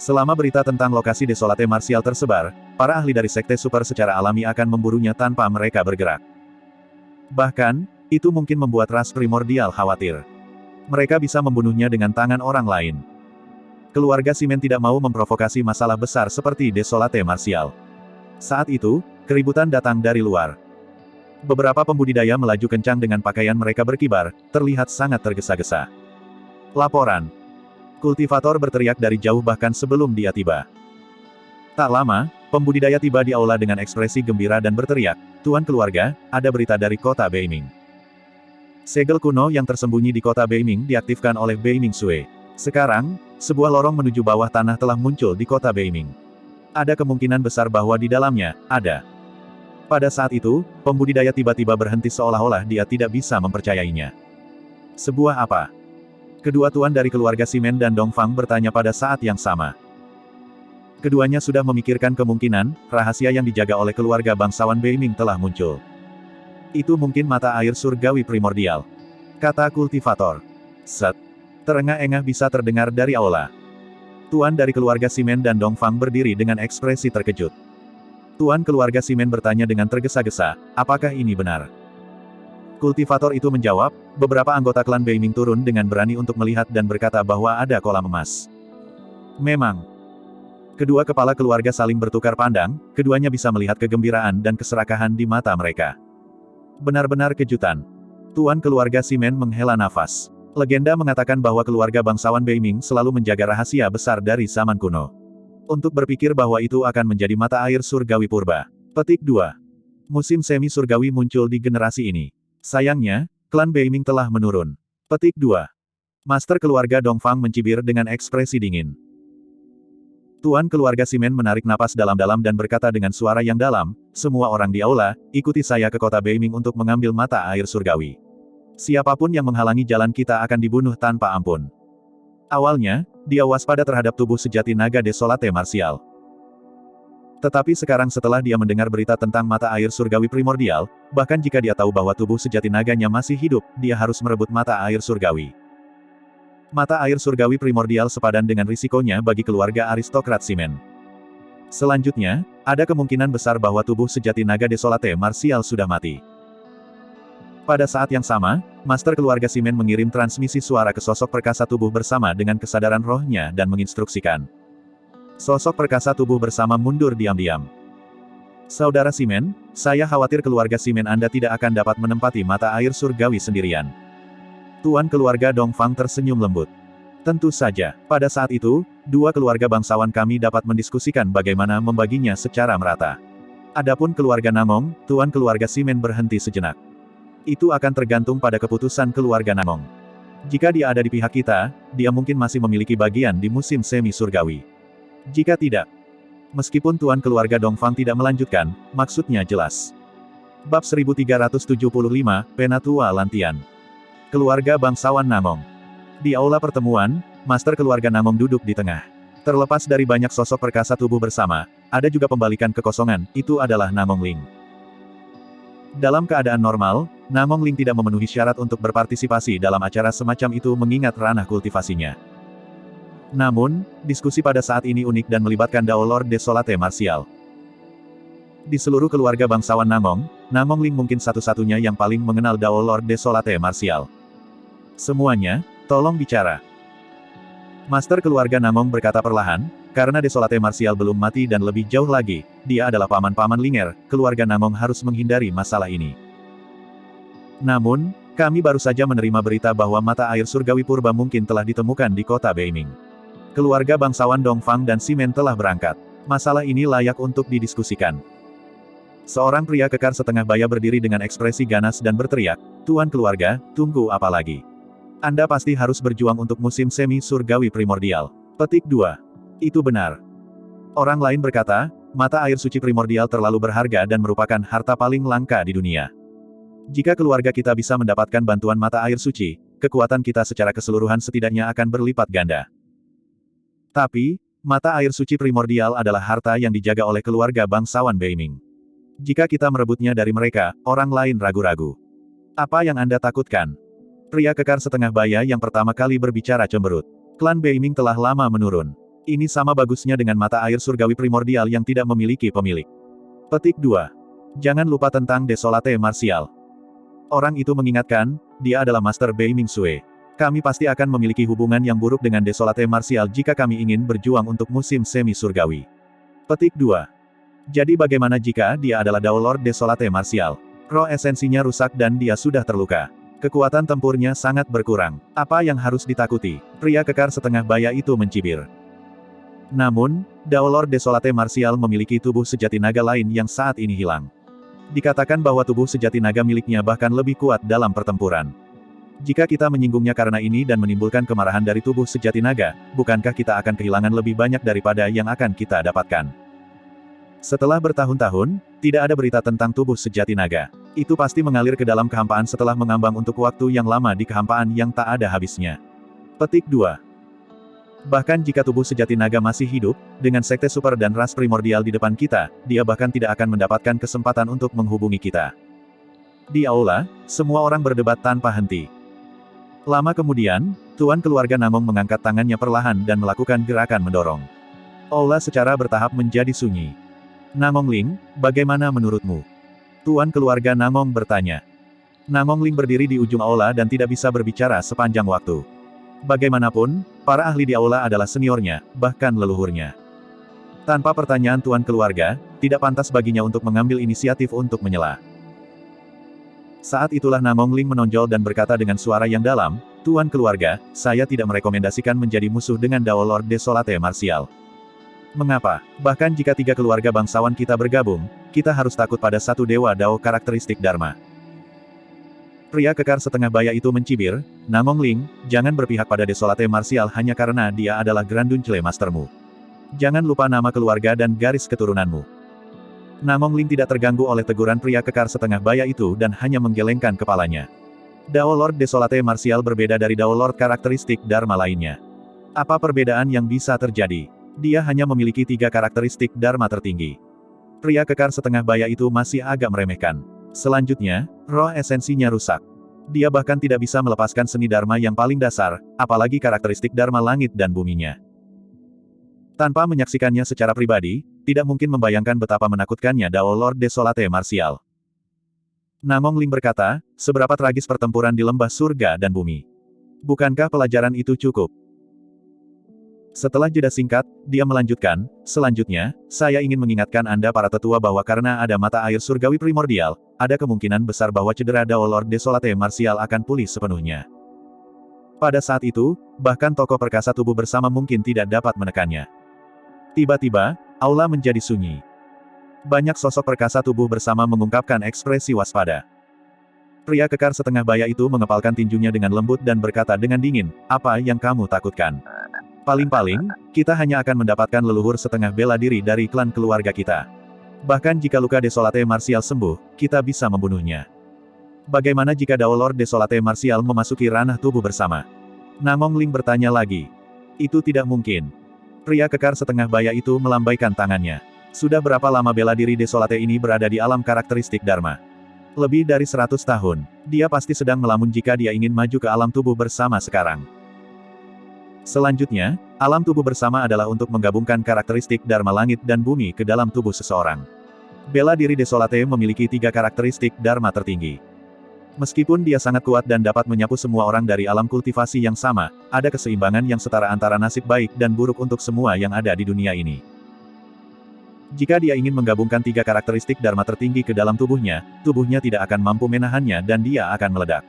Selama berita tentang lokasi Desolate Martial tersebar, para ahli dari sekte super secara alami akan memburunya tanpa mereka bergerak. Bahkan, itu mungkin membuat ras primordial khawatir. Mereka bisa membunuhnya dengan tangan orang lain. Keluarga Simen tidak mau memprovokasi masalah besar seperti Desolate Martial. Saat itu, keributan datang dari luar. Beberapa pembudidaya melaju kencang dengan pakaian mereka berkibar, terlihat sangat tergesa-gesa. Laporan. Kultivator berteriak dari jauh bahkan sebelum dia tiba. Tak lama, pembudidaya tiba di aula dengan ekspresi gembira dan berteriak, Tuan keluarga, ada berita dari kota Beiming. Segel kuno yang tersembunyi di kota Beiming diaktifkan oleh Beiming Sue. Sekarang, sebuah lorong menuju bawah tanah telah muncul di kota Beiming. Ada kemungkinan besar bahwa di dalamnya, ada. Pada saat itu, pembudidaya tiba-tiba berhenti seolah-olah dia tidak bisa mempercayainya. Sebuah apa? Kedua tuan dari keluarga Simen dan Dongfang bertanya pada saat yang sama. Keduanya sudah memikirkan kemungkinan, rahasia yang dijaga oleh keluarga bangsawan Beiming telah muncul. Itu mungkin mata air surgawi primordial, kata kultivator. Set. Terengah-engah bisa terdengar dari aula. Tuan dari keluarga Simen dan Dongfang berdiri dengan ekspresi terkejut. Tuan keluarga Simen bertanya dengan tergesa-gesa, apakah ini benar? Kultivator itu menjawab, beberapa anggota klan Beiming turun dengan berani untuk melihat dan berkata bahwa ada kolam emas. Memang. Kedua kepala keluarga saling bertukar pandang, keduanya bisa melihat kegembiraan dan keserakahan di mata mereka. Benar-benar kejutan. Tuan keluarga Simen menghela nafas. Legenda mengatakan bahwa keluarga bangsawan Beiming selalu menjaga rahasia besar dari zaman kuno. Untuk berpikir bahwa itu akan menjadi mata air surgawi purba. Petik 2. Musim semi surgawi muncul di generasi ini. Sayangnya, klan Beiming telah menurun. Petik 2. Master keluarga Dongfang mencibir dengan ekspresi dingin. Tuan keluarga Simen menarik napas dalam-dalam dan berkata dengan suara yang dalam, semua orang di aula, ikuti saya ke kota Beiming untuk mengambil mata air surgawi. Siapapun yang menghalangi jalan kita akan dibunuh tanpa ampun. Awalnya, dia waspada terhadap tubuh sejati naga Desolate Martial. Tetapi sekarang setelah dia mendengar berita tentang mata air surgawi primordial, bahkan jika dia tahu bahwa tubuh sejati naganya masih hidup, dia harus merebut mata air surgawi. Mata air surgawi primordial sepadan dengan risikonya bagi keluarga aristokrat Simen. Selanjutnya, ada kemungkinan besar bahwa tubuh sejati naga Desolate Martial sudah mati. Pada saat yang sama, Master keluarga Simen mengirim transmisi suara ke sosok perkasa tubuh bersama dengan kesadaran rohnya dan menginstruksikan. Sosok perkasa tubuh bersama mundur diam-diam. Saudara Simen, saya khawatir keluarga Simen Anda tidak akan dapat menempati mata air surgawi sendirian. Tuan keluarga Dongfang tersenyum lembut. Tentu saja, pada saat itu, dua keluarga bangsawan kami dapat mendiskusikan bagaimana membaginya secara merata. Adapun keluarga Namong, tuan keluarga Simen berhenti sejenak. Itu akan tergantung pada keputusan keluarga Namong. Jika dia ada di pihak kita, dia mungkin masih memiliki bagian di musim semi surgawi. Jika tidak, meskipun tuan keluarga Dongfang tidak melanjutkan, maksudnya jelas. Bab 1375, Penatua Lantian. Keluarga bangsawan Namong. Di aula pertemuan, Master keluarga Namong duduk di tengah. Terlepas dari banyak sosok perkasa tubuh bersama, ada juga pembalikan kekosongan, itu adalah Namong Ling. Dalam keadaan normal, Namong Ling tidak memenuhi syarat untuk berpartisipasi dalam acara semacam itu mengingat ranah kultivasinya. Namun, diskusi pada saat ini unik dan melibatkan Dao Lord Desolate Martial. Di seluruh keluarga bangsawan Namong, Namong Ling mungkin satu-satunya yang paling mengenal Dao Lord Desolate Martial. Semuanya, tolong bicara. Master keluarga Namong berkata perlahan, karena Desolate Martial belum mati dan lebih jauh lagi, dia adalah paman-paman Linger, keluarga Namong harus menghindari masalah ini. Namun, kami baru saja menerima berita bahwa mata air surgawi purba mungkin telah ditemukan di kota Beiming. Keluarga bangsawan Dongfang dan Simen telah berangkat. Masalah ini layak untuk didiskusikan. Seorang pria kekar setengah baya berdiri dengan ekspresi ganas dan berteriak, Tuan keluarga, tunggu apa lagi? Anda pasti harus berjuang untuk musim semi surgawi primordial. Petik 2. Itu benar. Orang lain berkata, mata air suci primordial terlalu berharga dan merupakan harta paling langka di dunia. Jika keluarga kita bisa mendapatkan bantuan mata air suci, kekuatan kita secara keseluruhan setidaknya akan berlipat ganda. Tapi, mata air suci primordial adalah harta yang dijaga oleh keluarga bangsawan Beiming. Jika kita merebutnya dari mereka, orang lain ragu-ragu. Apa yang Anda takutkan? Pria kekar setengah baya yang pertama kali berbicara cemberut. Klan Beiming telah lama menurun. Ini sama bagusnya dengan mata air surgawi primordial yang tidak memiliki pemilik. Petik 2. Jangan lupa tentang Desolate Martial. Orang itu mengingatkan, dia adalah Master Beiming Sue. Kami pasti akan memiliki hubungan yang buruk dengan Desolate Martial jika kami ingin berjuang untuk musim semi surgawi. Petik 2. Jadi bagaimana jika dia adalah Dao Lord Desolate Martial? Roh esensinya rusak dan dia sudah terluka. Kekuatan tempurnya sangat berkurang. Apa yang harus ditakuti? Pria kekar setengah baya itu mencibir. Namun, Dao Lord Desolate Martial memiliki tubuh sejati naga lain yang saat ini hilang. Dikatakan bahwa tubuh sejati naga miliknya bahkan lebih kuat dalam pertempuran. Jika kita menyinggungnya karena ini dan menimbulkan kemarahan dari tubuh sejati naga, bukankah kita akan kehilangan lebih banyak daripada yang akan kita dapatkan? Setelah bertahun-tahun, tidak ada berita tentang tubuh sejati naga. Itu pasti mengalir ke dalam kehampaan setelah mengambang untuk waktu yang lama di kehampaan yang tak ada habisnya. Petik 2. Bahkan jika tubuh sejati naga masih hidup, dengan sekte super dan ras primordial di depan kita, dia bahkan tidak akan mendapatkan kesempatan untuk menghubungi kita. Di aula, semua orang berdebat tanpa henti. Lama kemudian, tuan keluarga Namong mengangkat tangannya perlahan dan melakukan gerakan mendorong. Aula secara bertahap menjadi sunyi. Namong Ling, bagaimana menurutmu? Tuan keluarga Namong bertanya. Namong Ling berdiri di ujung aula dan tidak bisa berbicara sepanjang waktu. Bagaimanapun, para ahli di aula adalah seniornya, bahkan leluhurnya. Tanpa pertanyaan tuan keluarga, tidak pantas baginya untuk mengambil inisiatif untuk menyela. Saat itulah Namong Ling menonjol dan berkata dengan suara yang dalam, "Tuan keluarga, saya tidak merekomendasikan menjadi musuh dengan Dao Lord Desolate Martial. Mengapa? Bahkan jika 3 keluarga bangsawan kita bergabung, kita harus takut pada satu dewa Dao karakteristik Dharma." Pria kekar setengah baya itu mencibir, "Namong Ling, jangan berpihak pada Desolate Martial hanya karena dia adalah Granduncle Mastermu. Jangan lupa nama keluarga dan garis keturunanmu." Namong Ling tidak terganggu oleh teguran pria kekar setengah baya itu dan hanya menggelengkan kepalanya. Dao Lord Desolate Martial berbeda dari Dao Lord karakteristik Dharma lainnya. Apa perbedaan yang bisa terjadi? Dia hanya memiliki 3 karakteristik Dharma tertinggi. Pria kekar setengah baya itu masih agak meremehkan. Selanjutnya, roh esensinya rusak. Dia bahkan tidak bisa melepaskan seni Dharma yang paling dasar, apalagi karakteristik Dharma langit dan buminya. Tanpa menyaksikannya secara pribadi, tidak mungkin membayangkan betapa menakutkannya Dao Lord Desolate Martial. Namong Ling berkata, "Seberapa tragis pertempuran di lembah surga dan bumi. Bukankah pelajaran itu cukup?" Setelah jeda singkat, dia melanjutkan, "Selanjutnya, saya ingin mengingatkan Anda para tetua bahwa karena ada mata air surgawi primordial, ada kemungkinan besar bahwa cedera Dao Lord Desolate Martial akan pulih sepenuhnya. Pada saat itu, bahkan tokoh perkasa tubuh bersama mungkin tidak dapat menekannya." Tiba-tiba, aula menjadi sunyi. Banyak sosok perkasa tubuh bersama mengungkapkan ekspresi waspada. Pria kekar setengah baya itu mengepalkan tinjunya dengan lembut dan berkata dengan dingin, "Apa yang kamu takutkan? Paling-paling, kita hanya akan mendapatkan leluhur setengah bela diri dari klan keluarga kita. Bahkan jika luka Desolate Martial sembuh, kita bisa membunuhnya. Bagaimana jika Dao Lord Desolate Martial memasuki ranah tubuh bersama?" Namong Ling bertanya lagi. "Itu tidak mungkin." Pria kekar setengah baya itu melambaikan tangannya. "Sudah berapa lama bela diri Desolate ini berada di alam karakteristik Dharma? Lebih dari 100 tahun. Dia pasti sedang melamun jika dia ingin maju ke alam tubuh bersama sekarang. Selanjutnya, alam tubuh bersama adalah untuk menggabungkan karakteristik Dharma langit dan bumi ke dalam tubuh seseorang. Bela diri Desolate memiliki 3 karakteristik Dharma tertinggi. Meskipun dia sangat kuat dan dapat menyapu semua orang dari alam kultivasi yang sama, ada keseimbangan yang setara antara nasib baik dan buruk untuk semua yang ada di dunia ini. Jika dia ingin menggabungkan 3 karakteristik Dharma tertinggi ke dalam tubuhnya tidak akan mampu menahannya dan dia akan meledak.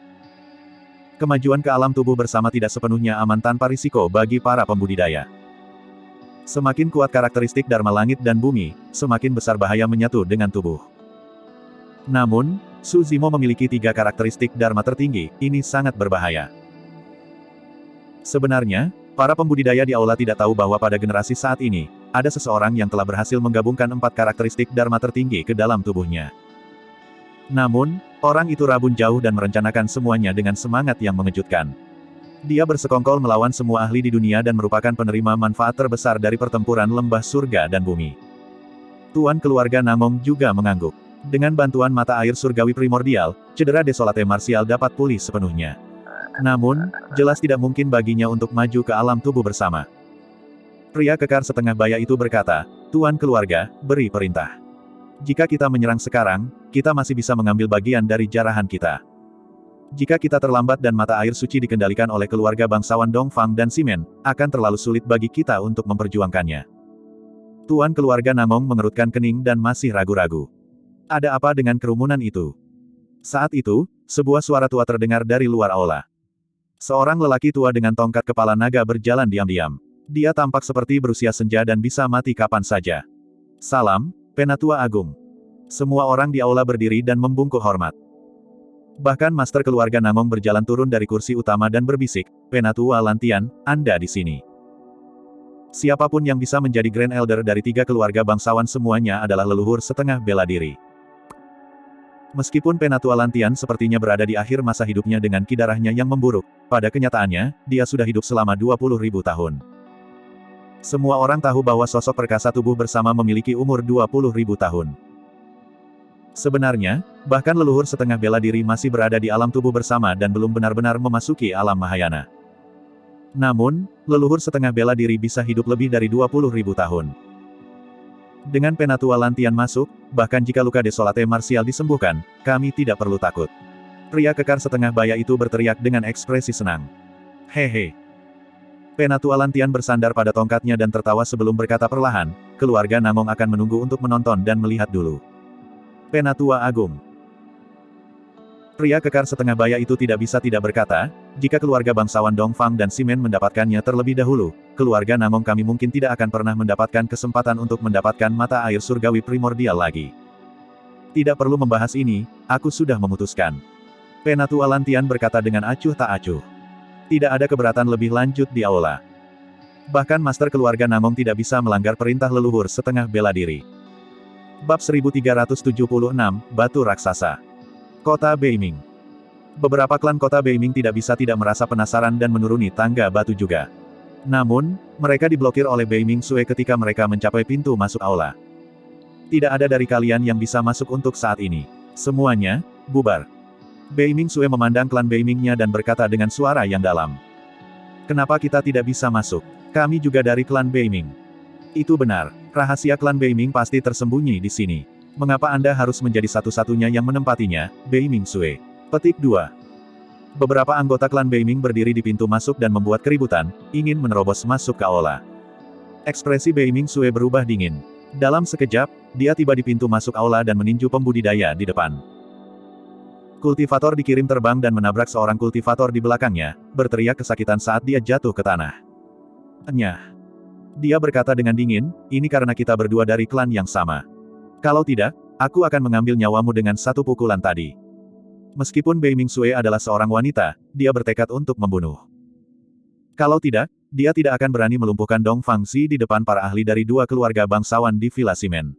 Kemajuan ke alam tubuh bersama tidak sepenuhnya aman tanpa risiko bagi para pembudidaya. Semakin kuat karakteristik Dharma langit dan bumi, semakin besar bahaya menyatu dengan tubuh. Namun, Su Zimo memiliki 3 karakteristik Dharma tertinggi, ini sangat berbahaya. Sebenarnya, para pembudidaya di aula tidak tahu bahwa pada generasi saat ini, ada seseorang yang telah berhasil menggabungkan 4 karakteristik Dharma tertinggi ke dalam tubuhnya. Namun, orang itu rabun jauh dan merencanakan semuanya dengan semangat yang mengejutkan. Dia bersekongkol melawan semua ahli di dunia dan merupakan penerima manfaat terbesar dari pertempuran lembah surga dan bumi. Tuan keluarga Namong juga mengangguk. Dengan bantuan mata air surgawi primordial, cedera Desolate Martial dapat pulih sepenuhnya. Namun, jelas tidak mungkin baginya untuk maju ke alam tubuh bersama. Pria kekar setengah baya itu berkata, "Tuan keluarga, beri perintah. Jika kita menyerang sekarang, kita masih bisa mengambil bagian dari jarahan kita. Jika kita terlambat dan mata air suci dikendalikan oleh keluarga bangsawan Dongfang dan Simen, akan terlalu sulit bagi kita untuk memperjuangkannya." Tuan keluarga Namong mengerutkan kening dan masih ragu-ragu. Ada apa dengan kerumunan itu? Saat itu, sebuah suara tua terdengar dari luar aula. Seorang lelaki tua dengan tongkat kepala naga berjalan diam-diam. Dia tampak seperti berusia senja dan bisa mati kapan saja. "Salam, Penatua Agung." Semua orang di aula berdiri dan membungkuk hormat. Bahkan Master Keluarga Namong berjalan turun dari kursi utama dan berbisik, "Penatua Lantian, Anda di sini." Siapapun yang bisa menjadi Grand Elder dari 3 keluarga bangsawan semuanya adalah leluhur setengah bela diri. Meskipun Penatua Lantian sepertinya berada di akhir masa hidupnya dengan ki darahnya yang memburuk, pada kenyataannya, dia sudah hidup selama 20.000 tahun. Semua orang tahu bahwa sosok perkasa tubuh bersama memiliki umur 20.000 tahun. Sebenarnya, bahkan leluhur setengah bela diri masih berada di alam tubuh bersama dan belum benar-benar memasuki alam Mahayana. Namun, leluhur setengah bela diri bisa hidup lebih dari 20.000 tahun. Dengan Penatua Lantian masuk, bahkan jika luka desolate marsial disembuhkan, kami tidak perlu takut. Pria kekar setengah baya itu berteriak dengan ekspresi senang. Hehe. Penatua Lantian bersandar pada tongkatnya dan tertawa sebelum berkata perlahan, keluarga Namong akan menunggu untuk menonton dan melihat dulu. Penatua Agung. Pria kekar setengah baya itu tidak bisa tidak berkata, jika keluarga bangsawan Dongfang dan Simen mendapatkannya terlebih dahulu, keluarga Namong kami mungkin tidak akan pernah mendapatkan kesempatan untuk mendapatkan mata air surgawi primordial lagi. Tidak perlu membahas ini, aku sudah memutuskan. Penatua Lantian berkata dengan acuh tak acuh. Tidak ada keberatan lebih lanjut di aula. Bahkan Master Keluarga Namong tidak bisa melanggar perintah leluhur setengah bela diri. Bab 1376, Batu Raksasa. Kota Beiming. Beberapa klan kota Beiming tidak bisa tidak merasa penasaran dan menuruni tangga batu juga. Namun, mereka diblokir oleh Beiming Sue ketika mereka mencapai pintu masuk aula. Tidak ada dari kalian yang bisa masuk untuk saat ini. Semuanya, bubar. Beiming Sue memandang klan Beimingnya dan berkata dengan suara yang dalam. Kenapa kita tidak bisa masuk? Kami juga dari klan Beiming. Itu benar. Rahasia klan Beiming pasti tersembunyi di sini. Mengapa Anda harus menjadi satu-satunya yang menempatinya, Beiming Sue? Petik 2. Beberapa anggota klan Beiming berdiri di pintu masuk dan membuat keributan, ingin menerobos masuk ke aula. Ekspresi Beiming Sue berubah dingin. Dalam sekejap, dia tiba di pintu masuk aula dan meninju pembudidaya di depan. Kultivator dikirim terbang dan menabrak seorang kultivator di belakangnya, berteriak kesakitan saat dia jatuh ke tanah. Enyah. Dia berkata dengan dingin, ini karena kita berdua dari klan yang sama. Kalau tidak, aku akan mengambil nyawamu dengan satu pukulan tadi. Meskipun Beiming Sue adalah seorang wanita, dia bertekad untuk membunuh. Kalau tidak, dia tidak akan berani melumpuhkan Dong Fangxi di depan para ahli dari 2 keluarga bangsawan di Villa Simen.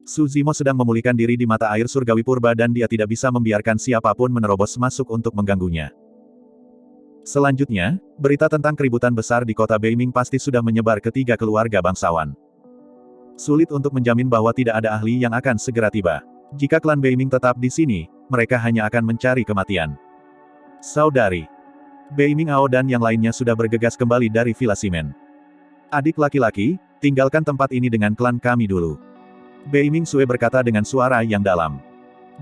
Su Zimo sedang memulihkan diri di mata air surgawi purba dan dia tidak bisa membiarkan siapapun menerobos masuk untuk mengganggunya. Selanjutnya, berita tentang keributan besar di kota Beiming pasti sudah menyebar ke 3 keluarga bangsawan. Sulit untuk menjamin bahwa tidak ada ahli yang akan segera tiba. Jika klan Beiming tetap di sini, mereka hanya akan mencari kematian. Saudari. Beiming Ao dan yang lainnya sudah bergegas kembali dari Villa Simen. Adik laki-laki, tinggalkan tempat ini dengan klan kami dulu. Beiming Sue berkata dengan suara yang dalam.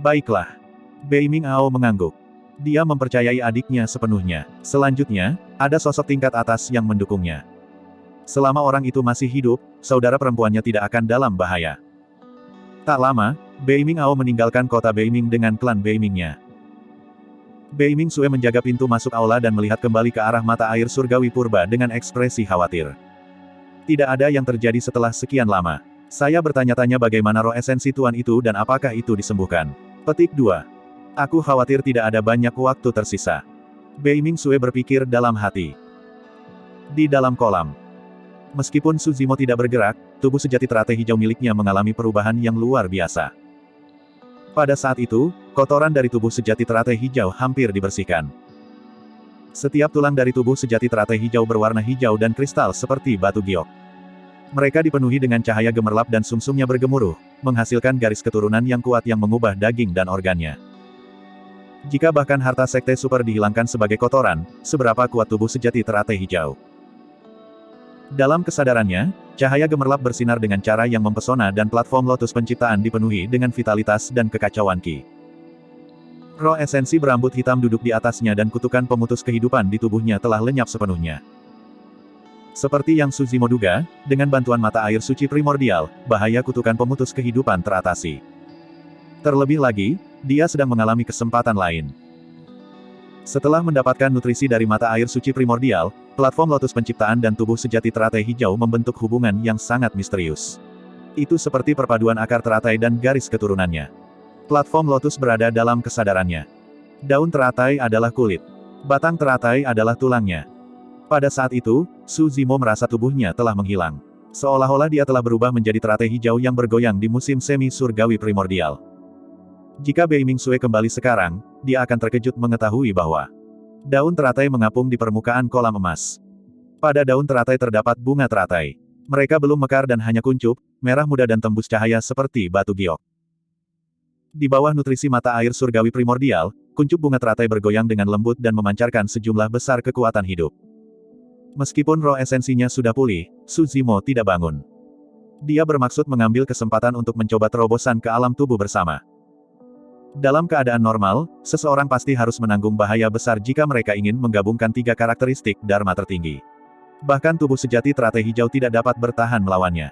Baiklah. Beiming Ao mengangguk. Dia mempercayai adiknya sepenuhnya. Selanjutnya, ada sosok tingkat atas yang mendukungnya. Selama orang itu masih hidup, saudara perempuannya tidak akan dalam bahaya. Tak lama, Beiming Ao meninggalkan kota Beiming dengan klan Beimingnya. Beiming Sue menjaga pintu masuk aula dan melihat kembali ke arah mata air surgawi purba dengan ekspresi khawatir. Tidak ada yang terjadi setelah sekian lama. Saya bertanya-tanya bagaimana roh esensi Tuan itu dan apakah itu disembuhkan. Petik 2. Aku khawatir tidak ada banyak waktu tersisa. Beiming Sue berpikir dalam hati. Di dalam kolam. Meskipun Su Zimo tidak bergerak, tubuh sejati teratai hijau miliknya mengalami perubahan yang luar biasa. Pada saat itu, kotoran dari tubuh sejati teratai hijau hampir dibersihkan. Setiap tulang dari tubuh sejati teratai hijau berwarna hijau dan kristal seperti batu giok. Mereka dipenuhi dengan cahaya gemerlap dan sumsumnya bergemuruh, menghasilkan garis keturunan yang kuat yang mengubah daging dan organnya. Jika bahkan harta sekte super dihilangkan sebagai kotoran, seberapa kuat tubuh sejati teratai hijau? Dalam kesadarannya, cahaya gemerlap bersinar dengan cara yang mempesona dan platform lotus penciptaan dipenuhi dengan vitalitas dan kekacauan ki. Roh esensi berambut hitam duduk di atasnya dan kutukan pemutus kehidupan di tubuhnya telah lenyap sepenuhnya. Seperti yang Su Zimo duga, dengan bantuan mata air suci primordial, bahaya kutukan pemutus kehidupan teratasi. Terlebih lagi, dia sedang mengalami kesempatan lain. Setelah mendapatkan nutrisi dari mata air suci primordial, platform lotus penciptaan dan tubuh sejati teratai hijau membentuk hubungan yang sangat misterius. Itu seperti perpaduan akar teratai dan garis keturunannya. Platform lotus berada dalam kesadarannya. Daun teratai adalah kulit. Batang teratai adalah tulangnya. Pada saat itu, Su Zimo merasa tubuhnya telah menghilang. Seolah-olah dia telah berubah menjadi teratai hijau yang bergoyang di musim semi surgawi primordial. Jika Bei Ming Sue kembali sekarang, dia akan terkejut mengetahui bahwa daun teratai mengapung di permukaan kolam emas. Pada daun teratai terdapat bunga teratai. Mereka belum mekar dan hanya kuncup, merah muda dan tembus cahaya seperti batu giok. Di bawah nutrisi mata air surgawi primordial, kuncup bunga teratai bergoyang dengan lembut dan memancarkan sejumlah besar kekuatan hidup. Meskipun roh esensinya sudah pulih, Su Zimo tidak bangun. Dia bermaksud mengambil kesempatan untuk mencoba terobosan ke alam tubuh bersama. Dalam keadaan normal, seseorang pasti harus menanggung bahaya besar jika mereka ingin menggabungkan 3 karakteristik Dharma tertinggi. Bahkan tubuh sejati teratai hijau tidak dapat bertahan melawannya.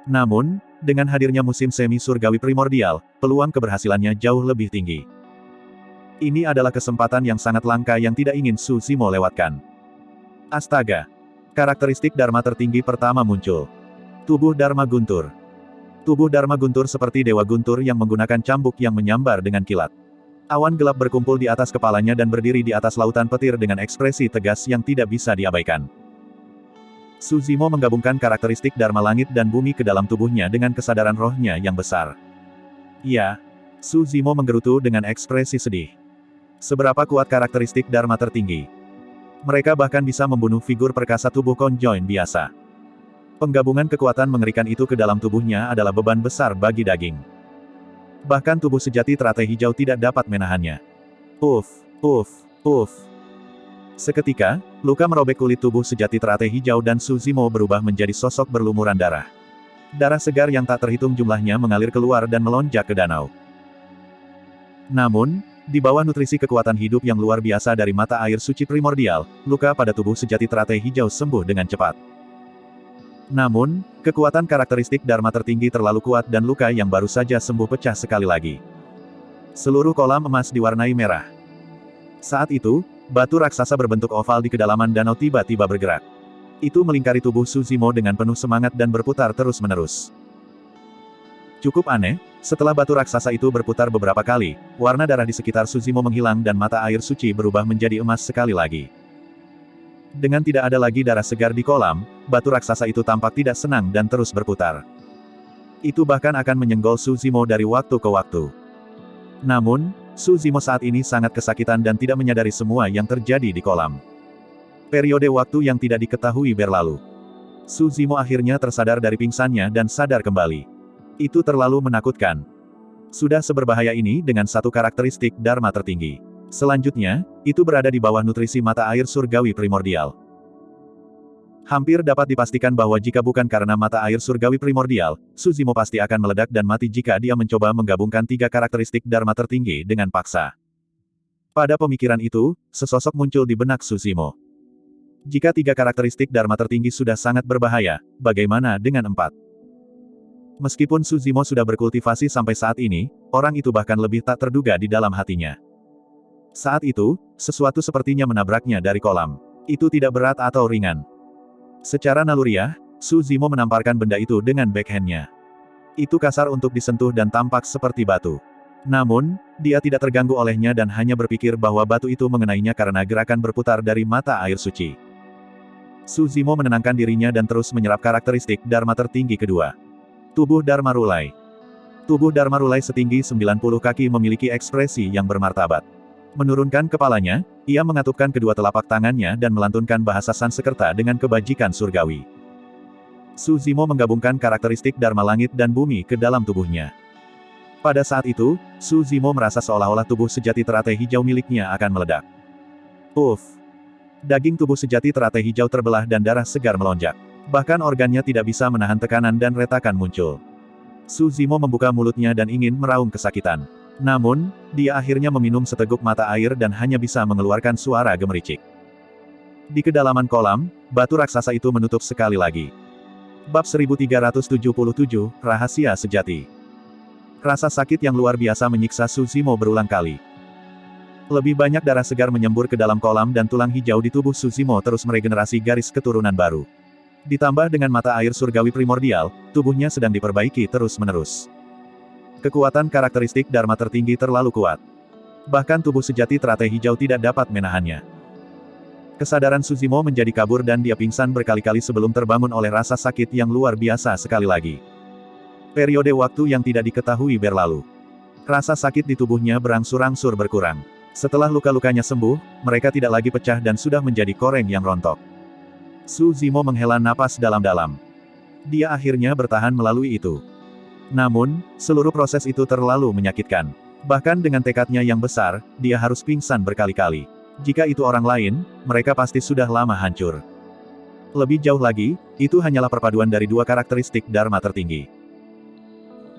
Namun, dengan hadirnya musim semi surgawi primordial, peluang keberhasilannya jauh lebih tinggi. Ini adalah kesempatan yang sangat langka yang tidak ingin Su Zimo lewatkan. Astaga! Karakteristik Dharma tertinggi pertama muncul. Tubuh Dharma Guntur. Tubuh Dharma Guntur seperti Dewa Guntur yang menggunakan cambuk yang menyambar dengan kilat. Awan gelap berkumpul di atas kepalanya dan berdiri di atas lautan petir dengan ekspresi tegas yang tidak bisa diabaikan. Su Zimo menggabungkan karakteristik Dharma langit dan bumi ke dalam tubuhnya dengan kesadaran rohnya yang besar. Ya, Su Zimo menggerutu dengan ekspresi sedih. Seberapa kuat karakteristik Dharma tertinggi? Mereka bahkan bisa membunuh figur perkasa tubuh konjoin biasa. Penggabungan kekuatan mengerikan itu ke dalam tubuhnya adalah beban besar bagi daging. Bahkan tubuh sejati teratai hijau tidak dapat menahannya. Uff, uff, uff. Seketika, luka merobek kulit tubuh sejati teratai hijau dan Su Zimo berubah menjadi sosok berlumuran darah. Darah segar yang tak terhitung jumlahnya mengalir keluar dan melonjak ke danau. Namun, di bawah nutrisi kekuatan hidup yang luar biasa dari mata air suci primordial, luka pada tubuh sejati teratai hijau sembuh dengan cepat. Namun, kekuatan karakteristik Dharma tertinggi terlalu kuat dan luka yang baru saja sembuh pecah sekali lagi. Seluruh kolam emas diwarnai merah. Saat itu, batu raksasa berbentuk oval di kedalaman danau tiba-tiba bergerak. Itu melingkari tubuh Su Zimo dengan penuh semangat dan berputar terus-menerus. Cukup aneh, setelah batu raksasa itu berputar beberapa kali, warna darah di sekitar Su Zimo menghilang dan mata air suci berubah menjadi emas sekali lagi. Dengan tidak ada lagi darah segar di kolam, batu raksasa itu tampak tidak senang dan terus berputar. Itu bahkan akan menyenggol Su Zimo dari waktu ke waktu. Namun, Su Zimo saat ini sangat kesakitan dan tidak menyadari semua yang terjadi di kolam. Periode waktu yang tidak diketahui berlalu. Su Zimo akhirnya tersadar dari pingsannya dan sadar kembali. Itu terlalu menakutkan. Sudah seberbahaya ini dengan satu karakteristik Dharma tertinggi. Selanjutnya, itu berada di bawah nutrisi mata air surgawi primordial. Hampir dapat dipastikan bahwa jika bukan karena mata air surgawi primordial, Su Zimo pasti akan meledak dan mati jika dia mencoba menggabungkan 3 karakteristik Dharma tertinggi dengan paksa. Pada pemikiran itu, sesosok muncul di benak Su Zimo. Jika 3 karakteristik Dharma tertinggi sudah sangat berbahaya, bagaimana dengan 4? Meskipun Su Zimo sudah berkultivasi sampai saat ini, orang itu bahkan lebih tak terduga di dalam hatinya. Saat itu, sesuatu sepertinya menabraknya dari kolam. Itu tidak berat atau ringan. Secara naluriah, Su Zimo menamparkan benda itu dengan backhand-nya. Itu kasar untuk disentuh dan tampak seperti batu. Namun, dia tidak terganggu olehnya dan hanya berpikir bahwa batu itu mengenainya karena gerakan berputar dari mata air suci. Su Zimo menenangkan dirinya dan terus menyerap karakteristik Dharma tertinggi kedua. Tubuh Dharma Rulai. Tubuh Dharma Rulai setinggi 90 kaki memiliki ekspresi yang bermartabat. Menurunkan kepalanya, ia mengatupkan kedua telapak tangannya dan melantunkan bahasa Sanskerta dengan kebajikan surgawi. Su Zimo menggabungkan karakteristik Dharma langit dan bumi ke dalam tubuhnya. Pada saat itu, Su Zimo merasa seolah-olah tubuh sejati teratai hijau miliknya akan meledak. Uff! Daging tubuh sejati teratai hijau terbelah dan darah segar melonjak. Bahkan organnya tidak bisa menahan tekanan dan retakan muncul. Su Zimo membuka mulutnya dan ingin meraung kesakitan. Namun, dia akhirnya meminum seteguk mata air dan hanya bisa mengeluarkan suara gemericik. Di kedalaman kolam, batu raksasa itu menutup sekali lagi. Bab 1377, Rahasia Sejati. Rasa sakit yang luar biasa menyiksa Su Zimo berulang kali. Lebih banyak darah segar menyembur ke dalam kolam dan tulang hijau di tubuh Su Zimo terus meregenerasi garis keturunan baru. Ditambah dengan mata air surgawi primordial, tubuhnya sedang diperbaiki terus-menerus. Kekuatan karakteristik Dharma tertinggi terlalu kuat. Bahkan tubuh sejati teratai hijau tidak dapat menahannya. Kesadaran Suzimo menjadi kabur dan dia pingsan berkali-kali sebelum terbangun oleh rasa sakit yang luar biasa sekali lagi. Periode waktu yang tidak diketahui berlalu. Rasa sakit di tubuhnya berangsur-angsur berkurang. Setelah luka-lukanya sembuh, mereka tidak lagi pecah dan sudah menjadi koreng yang rontok. Suzimo menghela napas dalam-dalam. Dia akhirnya bertahan melalui itu. Namun, seluruh proses itu terlalu menyakitkan. Bahkan dengan tekadnya yang besar, dia harus pingsan berkali-kali. Jika itu orang lain, mereka pasti sudah lama hancur. Lebih jauh lagi, itu hanyalah perpaduan dari dua karakteristik Dharma tertinggi.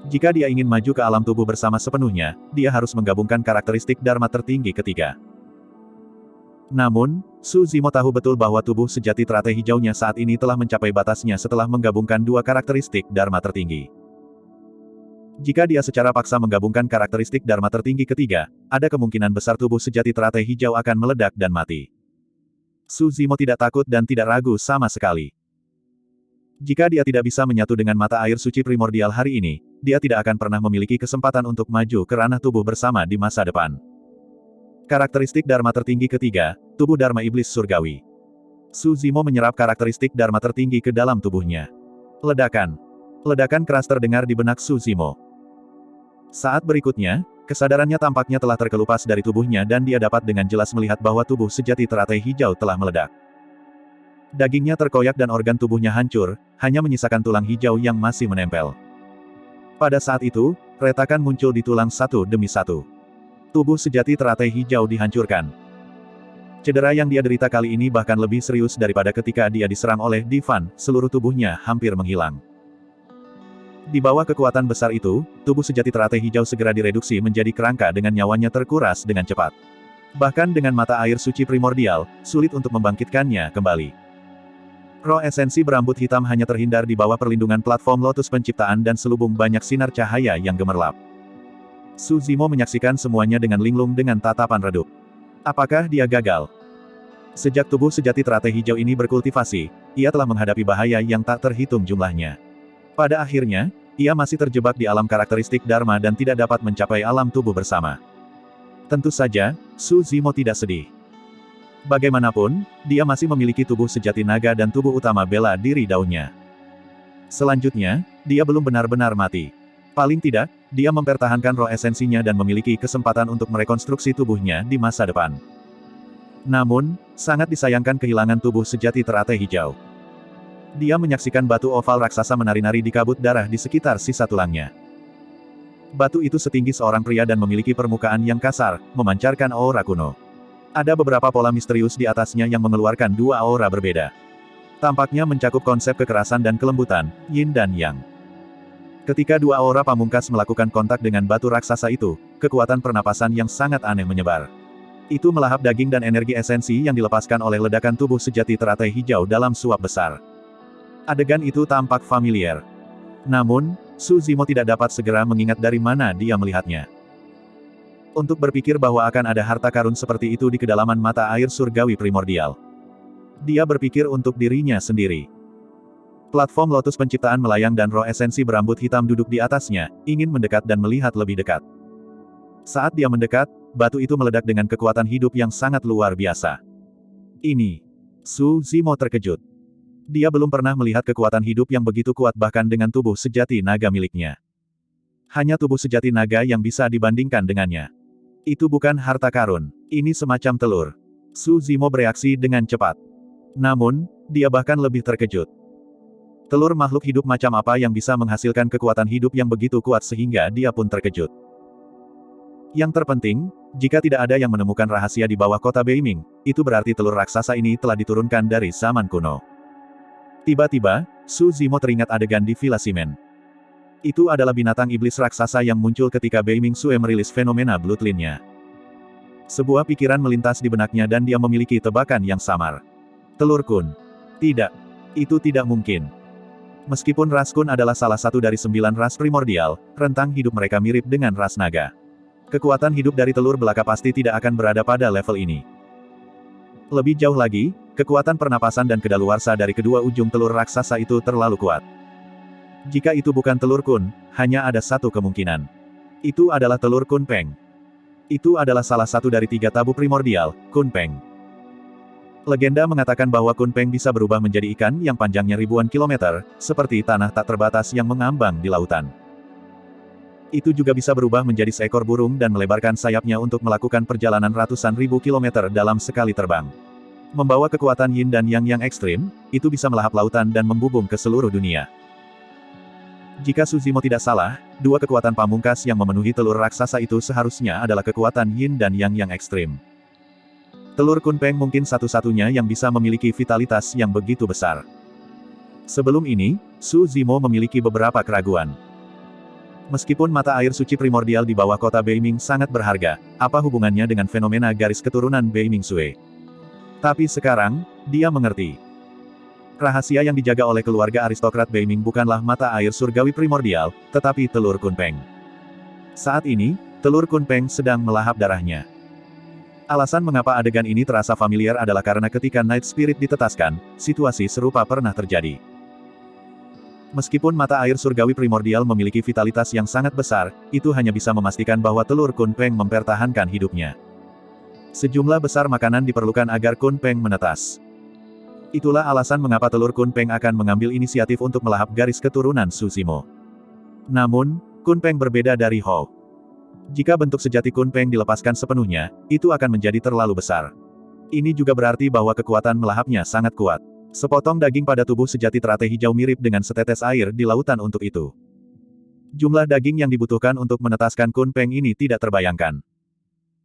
Jika dia ingin maju ke alam tubuh bersama sepenuhnya, dia harus menggabungkan karakteristik Dharma tertinggi ketiga. Namun, Suzimo tahu betul bahwa tubuh sejati teratai hijaunya saat ini telah mencapai batasnya setelah menggabungkan dua karakteristik Dharma tertinggi. Jika dia secara paksa menggabungkan karakteristik Dharma tertinggi ketiga, ada kemungkinan besar tubuh sejati teratai hijau akan meledak dan mati. Suzimo tidak takut dan tidak ragu sama sekali. Jika dia tidak bisa menyatu dengan mata air suci primordial hari ini, dia tidak akan pernah memiliki kesempatan untuk maju ke ranah tubuh bersama di masa depan. Karakteristik Dharma tertinggi ketiga, tubuh Dharma Iblis Surgawi. Suzimo menyerap karakteristik Dharma tertinggi ke dalam tubuhnya. Ledakan. Ledakan keras terdengar di benak Suzimo. Saat berikutnya, kesadarannya tampaknya telah terkelupas dari tubuhnya dan dia dapat dengan jelas melihat bahwa tubuh sejati teratai hijau telah meledak. Dagingnya terkoyak dan organ tubuhnya hancur, hanya menyisakan tulang hijau yang masih menempel. Pada saat itu, retakan muncul di tulang satu demi satu. Tubuh sejati teratai hijau dihancurkan. Cedera yang dia derita kali ini bahkan lebih serius daripada ketika dia diserang oleh Divan, seluruh tubuhnya hampir menghilang. Di bawah kekuatan besar itu, tubuh sejati teratai hijau segera direduksi menjadi kerangka dengan nyawanya terkuras dengan cepat. Bahkan dengan mata air suci primordial, sulit untuk membangkitkannya kembali. Roh esensi berambut hitam hanya terhindar di bawah perlindungan platform lotus penciptaan dan selubung banyak sinar cahaya yang gemerlap. Suzimo menyaksikan semuanya dengan linglung dengan tatapan redup. Apakah dia gagal? Sejak tubuh sejati teratai hijau ini berkultivasi, ia telah menghadapi bahaya yang tak terhitung jumlahnya. Pada akhirnya, ia masih terjebak di alam karakteristik Dharma dan tidak dapat mencapai alam tubuh bersama. Tentu saja, Suzimo tidak sedih. Bagaimanapun, dia masih memiliki tubuh sejati naga dan tubuh utama bela diri daunnya. Selanjutnya, dia belum benar-benar mati. Paling tidak, dia mempertahankan roh esensinya dan memiliki kesempatan untuk merekonstruksi tubuhnya di masa depan. Namun, sangat disayangkan kehilangan tubuh sejati teratai hijau. Dia menyaksikan batu oval raksasa menari-nari di kabut darah di sekitar sisa tulangnya. Batu itu setinggi seorang pria dan memiliki permukaan yang kasar, memancarkan aura kuno. Ada beberapa pola misterius di atasnya yang mengeluarkan dua aura berbeda. Tampaknya mencakup konsep kekerasan dan kelembutan, yin dan yang. Ketika dua aura pamungkas melakukan kontak dengan batu raksasa itu, kekuatan pernapasan yang sangat aneh menyebar. Itu melahap daging dan energi esensi yang dilepaskan oleh ledakan tubuh sejati teratai hijau dalam suap besar. Adegan itu tampak familiar. Namun, Suzimo tidak dapat segera mengingat dari mana dia melihatnya. Untuk berpikir bahwa akan ada harta karun seperti itu di kedalaman mata air surgawi primordial. Dia berpikir untuk dirinya sendiri. Platform lotus penciptaan melayang dan roh esensi berambut hitam duduk di atasnya, ingin mendekat dan melihat lebih dekat. Saat dia mendekat, batu itu meledak dengan kekuatan hidup yang sangat luar biasa. Ini. Suzimo terkejut. Dia belum pernah melihat kekuatan hidup yang begitu kuat bahkan dengan tubuh sejati naga miliknya. Hanya tubuh sejati naga yang bisa dibandingkan dengannya. Itu bukan harta karun, ini semacam telur. Suzimo bereaksi dengan cepat. Namun, dia bahkan lebih terkejut. Telur makhluk hidup macam apa yang bisa menghasilkan kekuatan hidup yang begitu kuat sehingga dia pun terkejut. Yang terpenting, jika tidak ada yang menemukan rahasia di bawah kota Beiming, itu berarti telur raksasa ini telah diturunkan dari zaman kuno. Tiba-tiba, Suzimo teringat adegan di Villa Simen. Itu adalah binatang iblis raksasa yang muncul ketika Beiming Sue merilis fenomena Bloodline-nya. Sebuah pikiran melintas di benaknya dan dia memiliki tebakan yang samar. Telur Kun. Tidak. Itu tidak mungkin. Meskipun ras Kun adalah salah satu dari 9 ras primordial, rentang hidup mereka mirip dengan ras naga. Kekuatan hidup dari telur belaka pasti tidak akan berada pada level ini. Lebih jauh lagi, kekuatan pernapasan dan kedaluarsa dari kedua ujung telur raksasa itu terlalu kuat. Jika itu bukan telur Kun, hanya ada satu kemungkinan. Itu adalah telur Kunpeng. Itu adalah salah satu dari 3 tabu primordial, Kunpeng. Legenda mengatakan bahwa Kunpeng bisa berubah menjadi ikan yang panjangnya ribuan kilometer, seperti tanah tak terbatas yang mengambang di lautan. Itu juga bisa berubah menjadi seekor burung dan melebarkan sayapnya untuk melakukan perjalanan ratusan ribu kilometer dalam sekali terbang. Membawa kekuatan yin dan yang ekstrim, itu bisa melahap lautan dan membubung ke seluruh dunia. Jika Suzimo tidak salah, 2 kekuatan pamungkas yang memenuhi telur raksasa itu seharusnya adalah kekuatan yin dan yang ekstrim. Telur Kunpeng mungkin satu-satunya yang bisa memiliki vitalitas yang begitu besar. Sebelum ini, Suzimo memiliki beberapa keraguan. Meskipun mata air suci primordial di bawah kota Beiming sangat berharga, apa hubungannya dengan fenomena garis keturunan Beiming Sue? Tapi sekarang, dia mengerti. Rahasia yang dijaga oleh keluarga aristokrat Beiming bukanlah mata air surgawi primordial, tetapi telur Kunpeng. Saat ini, telur Kunpeng sedang melahap darahnya. Alasan mengapa adegan ini terasa familiar adalah karena ketika Night Spirit ditetaskan, situasi serupa pernah terjadi. Meskipun mata air surgawi primordial memiliki vitalitas yang sangat besar, itu hanya bisa memastikan bahwa telur Kunpeng mempertahankan hidupnya. Sejumlah besar makanan diperlukan agar Kunpeng menetas. Itulah alasan mengapa telur Kunpeng akan mengambil inisiatif untuk melahap garis keturunan Suzimo. Namun, Kunpeng berbeda dari Hou. Jika bentuk sejati Kunpeng dilepaskan sepenuhnya, itu akan menjadi terlalu besar. Ini juga berarti bahwa kekuatan melahapnya sangat kuat. Sepotong daging pada tubuh sejati teratai hijau mirip dengan setetes air di lautan untuk itu. Jumlah daging yang dibutuhkan untuk menetaskan Kunpeng ini tidak terbayangkan.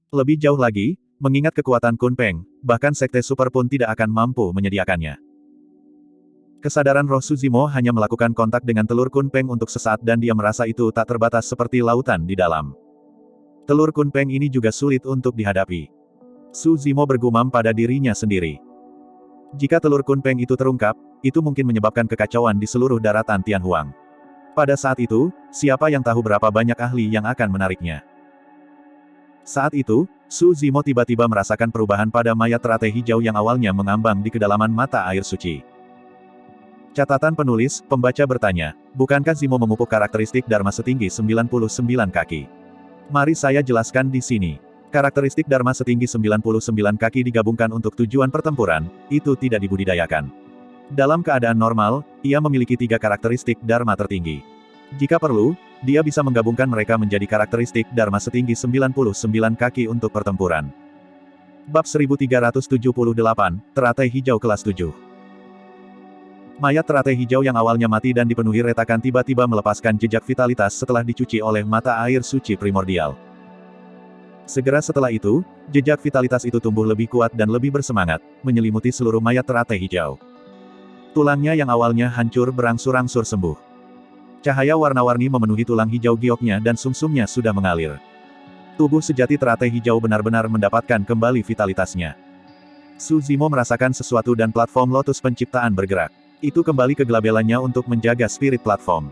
Lebih jauh lagi, mengingat kekuatan Kunpeng, bahkan Sekte Super pun tidak akan mampu menyediakannya. Kesadaran roh Suzimo hanya melakukan kontak dengan telur Kunpeng untuk sesaat dan dia merasa itu tak terbatas seperti lautan di dalam. Telur Kunpeng ini juga sulit untuk dihadapi. Suzimo bergumam pada dirinya sendiri. Jika telur Kunpeng itu terungkap, itu mungkin menyebabkan kekacauan di seluruh daratan Tianhuang. Pada saat itu, siapa yang tahu berapa banyak ahli yang akan menariknya. Saat itu, Suzimo tiba-tiba merasakan perubahan pada mayat teratai hijau yang awalnya mengambang di kedalaman mata air suci. Catatan penulis, pembaca bertanya, bukankah Zimo memupuk karakteristik Dharma setinggi 99 kaki? Mari saya jelaskan di sini. Karakteristik Dharma setinggi 99 kaki digabungkan untuk tujuan pertempuran, itu tidak dibudidayakan. Dalam keadaan normal, ia memiliki 3 karakteristik Dharma tertinggi. Jika perlu, dia bisa menggabungkan mereka menjadi karakteristik Dharma setinggi 99 kaki untuk pertempuran. Bab 1378, Teratai Hijau kelas 7. Mayat teratai hijau yang awalnya mati dan dipenuhi retakan tiba-tiba melepaskan jejak vitalitas setelah dicuci oleh mata air suci primordial. Segera setelah itu, jejak vitalitas itu tumbuh lebih kuat dan lebih bersemangat, menyelimuti seluruh mayat teratai hijau. Tulangnya yang awalnya hancur berangsur-angsur sembuh. Cahaya warna-warni memenuhi tulang hijau gioknya dan sumsumnya sudah mengalir. Tubuh sejati teratai hijau benar-benar mendapatkan kembali vitalitasnya. Suzimo merasakan sesuatu dan platform lotus penciptaan bergerak. Itu kembali ke gelabelannya untuk menjaga spirit platform.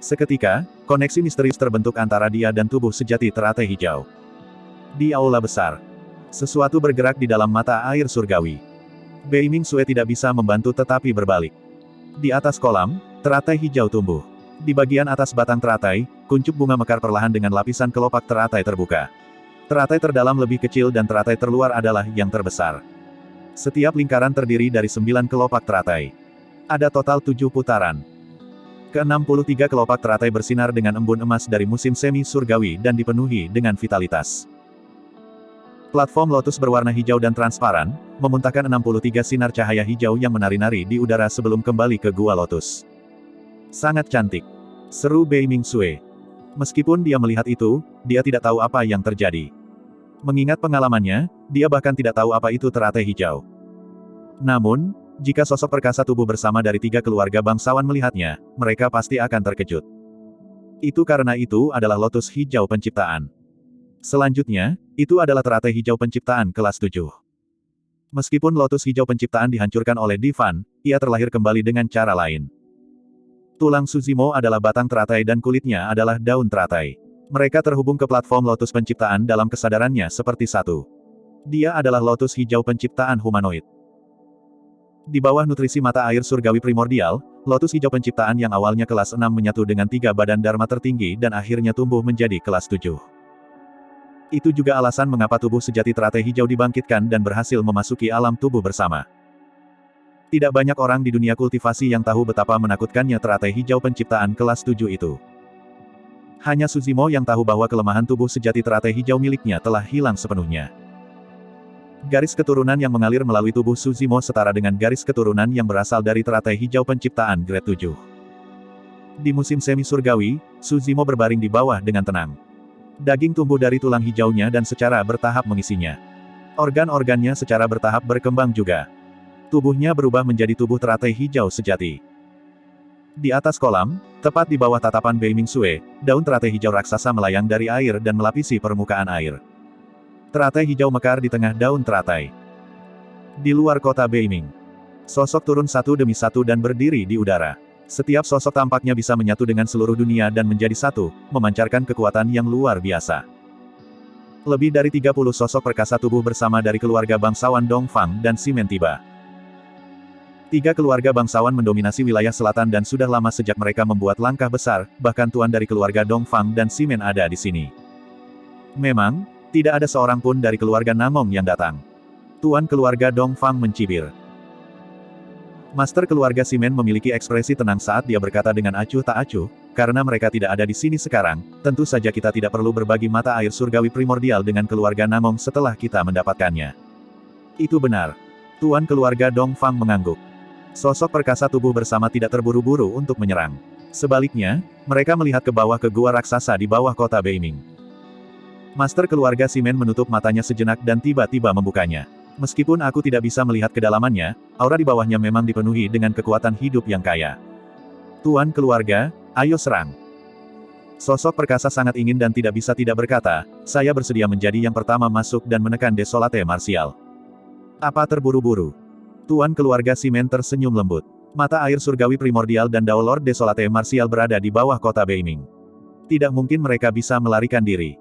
Seketika, koneksi misterius terbentuk antara dia dan tubuh sejati teratai hijau. Di aula besar, sesuatu bergerak di dalam mata air surgawi. Beiming Sue tidak bisa membantu tetapi berbalik. Di atas kolam, teratai hijau tumbuh. Di bagian atas batang teratai, kuncup bunga mekar perlahan dengan lapisan kelopak teratai terbuka. Teratai terdalam lebih kecil dan teratai terluar adalah yang terbesar. Setiap lingkaran terdiri dari 9 kelopak teratai. Ada total 7 putaran. Ke-63 kelopak teratai bersinar dengan embun emas dari musim semi surgawi dan dipenuhi dengan vitalitas. Platform lotus berwarna hijau dan transparan, memuntahkan 63 sinar cahaya hijau yang menari-nari di udara sebelum kembali ke gua lotus. Sangat cantik, seru Beiming Sue. Meskipun dia melihat itu, dia tidak tahu apa yang terjadi. Mengingat pengalamannya, dia bahkan tidak tahu apa itu teratai hijau. Namun, jika sosok perkasa tubuh bersama dari 3 keluarga bangsawan melihatnya, mereka pasti akan terkejut. Itu karena itu adalah lotus hijau penciptaan. Selanjutnya, itu adalah teratai hijau penciptaan kelas 7. Meskipun lotus hijau penciptaan dihancurkan oleh Divan, ia terlahir kembali dengan cara lain. Tulang Suzimo adalah batang teratai dan kulitnya adalah daun teratai. Mereka terhubung ke platform lotus penciptaan dalam kesadarannya seperti satu. Dia adalah lotus hijau penciptaan humanoid. Di bawah nutrisi mata air surgawi primordial, Lotus hijau penciptaan yang awalnya kelas 6 menyatu dengan 3 badan Dharma tertinggi dan akhirnya tumbuh menjadi kelas 7. Itu juga alasan mengapa tubuh sejati teratai hijau dibangkitkan dan berhasil memasuki alam tubuh bersama. Tidak banyak orang di dunia kultivasi yang tahu betapa menakutkannya teratai hijau penciptaan kelas 7 itu. Hanya Suzimo yang tahu bahwa kelemahan tubuh sejati teratai hijau miliknya telah hilang sepenuhnya. Garis keturunan yang mengalir melalui tubuh Suzimo setara dengan garis keturunan yang berasal dari teratai hijau penciptaan grade 7. Di musim semi surgawi, Suzimo berbaring di bawah dengan tenang. Daging tumbuh dari tulang hijaunya dan secara bertahap mengisinya. Organ-organnya secara bertahap berkembang juga. Tubuhnya berubah menjadi tubuh teratai hijau sejati. Di atas kolam, tepat di bawah tatapan Beiming Sue, daun teratai hijau raksasa melayang dari air dan melapisi permukaan air. Teratai hijau mekar di tengah daun teratai. Di luar kota Beiming, sosok turun satu demi satu dan berdiri di udara. Setiap sosok tampaknya bisa menyatu dengan seluruh dunia dan menjadi satu, memancarkan kekuatan yang luar biasa. Lebih dari 30 sosok perkasa tubuh bersama dari keluarga bangsawan Dongfang dan Ximen tiba. 3 keluarga bangsawan mendominasi wilayah selatan dan sudah lama sejak mereka membuat langkah besar, bahkan tuan dari keluarga Dongfang dan Ximen ada di sini. Memang, tidak ada seorang pun dari keluarga Namong yang datang. Tuan keluarga Dongfang mencibir. Master keluarga Ximen memiliki ekspresi tenang saat dia berkata dengan acuh tak acuh, karena mereka tidak ada di sini sekarang, tentu saja kita tidak perlu berbagi mata air surgawi primordial dengan keluarga Namong setelah kita mendapatkannya. Itu benar. Tuan keluarga Dongfang mengangguk. Sosok perkasa tubuh bersama tidak terburu-buru untuk menyerang. Sebaliknya, mereka melihat ke bawah ke gua raksasa di bawah kota Beiming. Master keluarga Ximen menutup matanya sejenak dan tiba-tiba membukanya. Meskipun aku tidak bisa melihat kedalamannya, aura di bawahnya memang dipenuhi dengan kekuatan hidup yang kaya. Tuan keluarga, ayo serang. Sosok perkasa sangat ingin dan tidak bisa tidak berkata, saya bersedia menjadi yang pertama masuk dan menekan Desolate Martial. Apa terburu-buru? Tuan keluarga Ximen tersenyum lembut. Mata air surgawi primordial dan Dao Lord Desolate Martial berada di bawah kota Beiming. Tidak mungkin mereka bisa melarikan diri.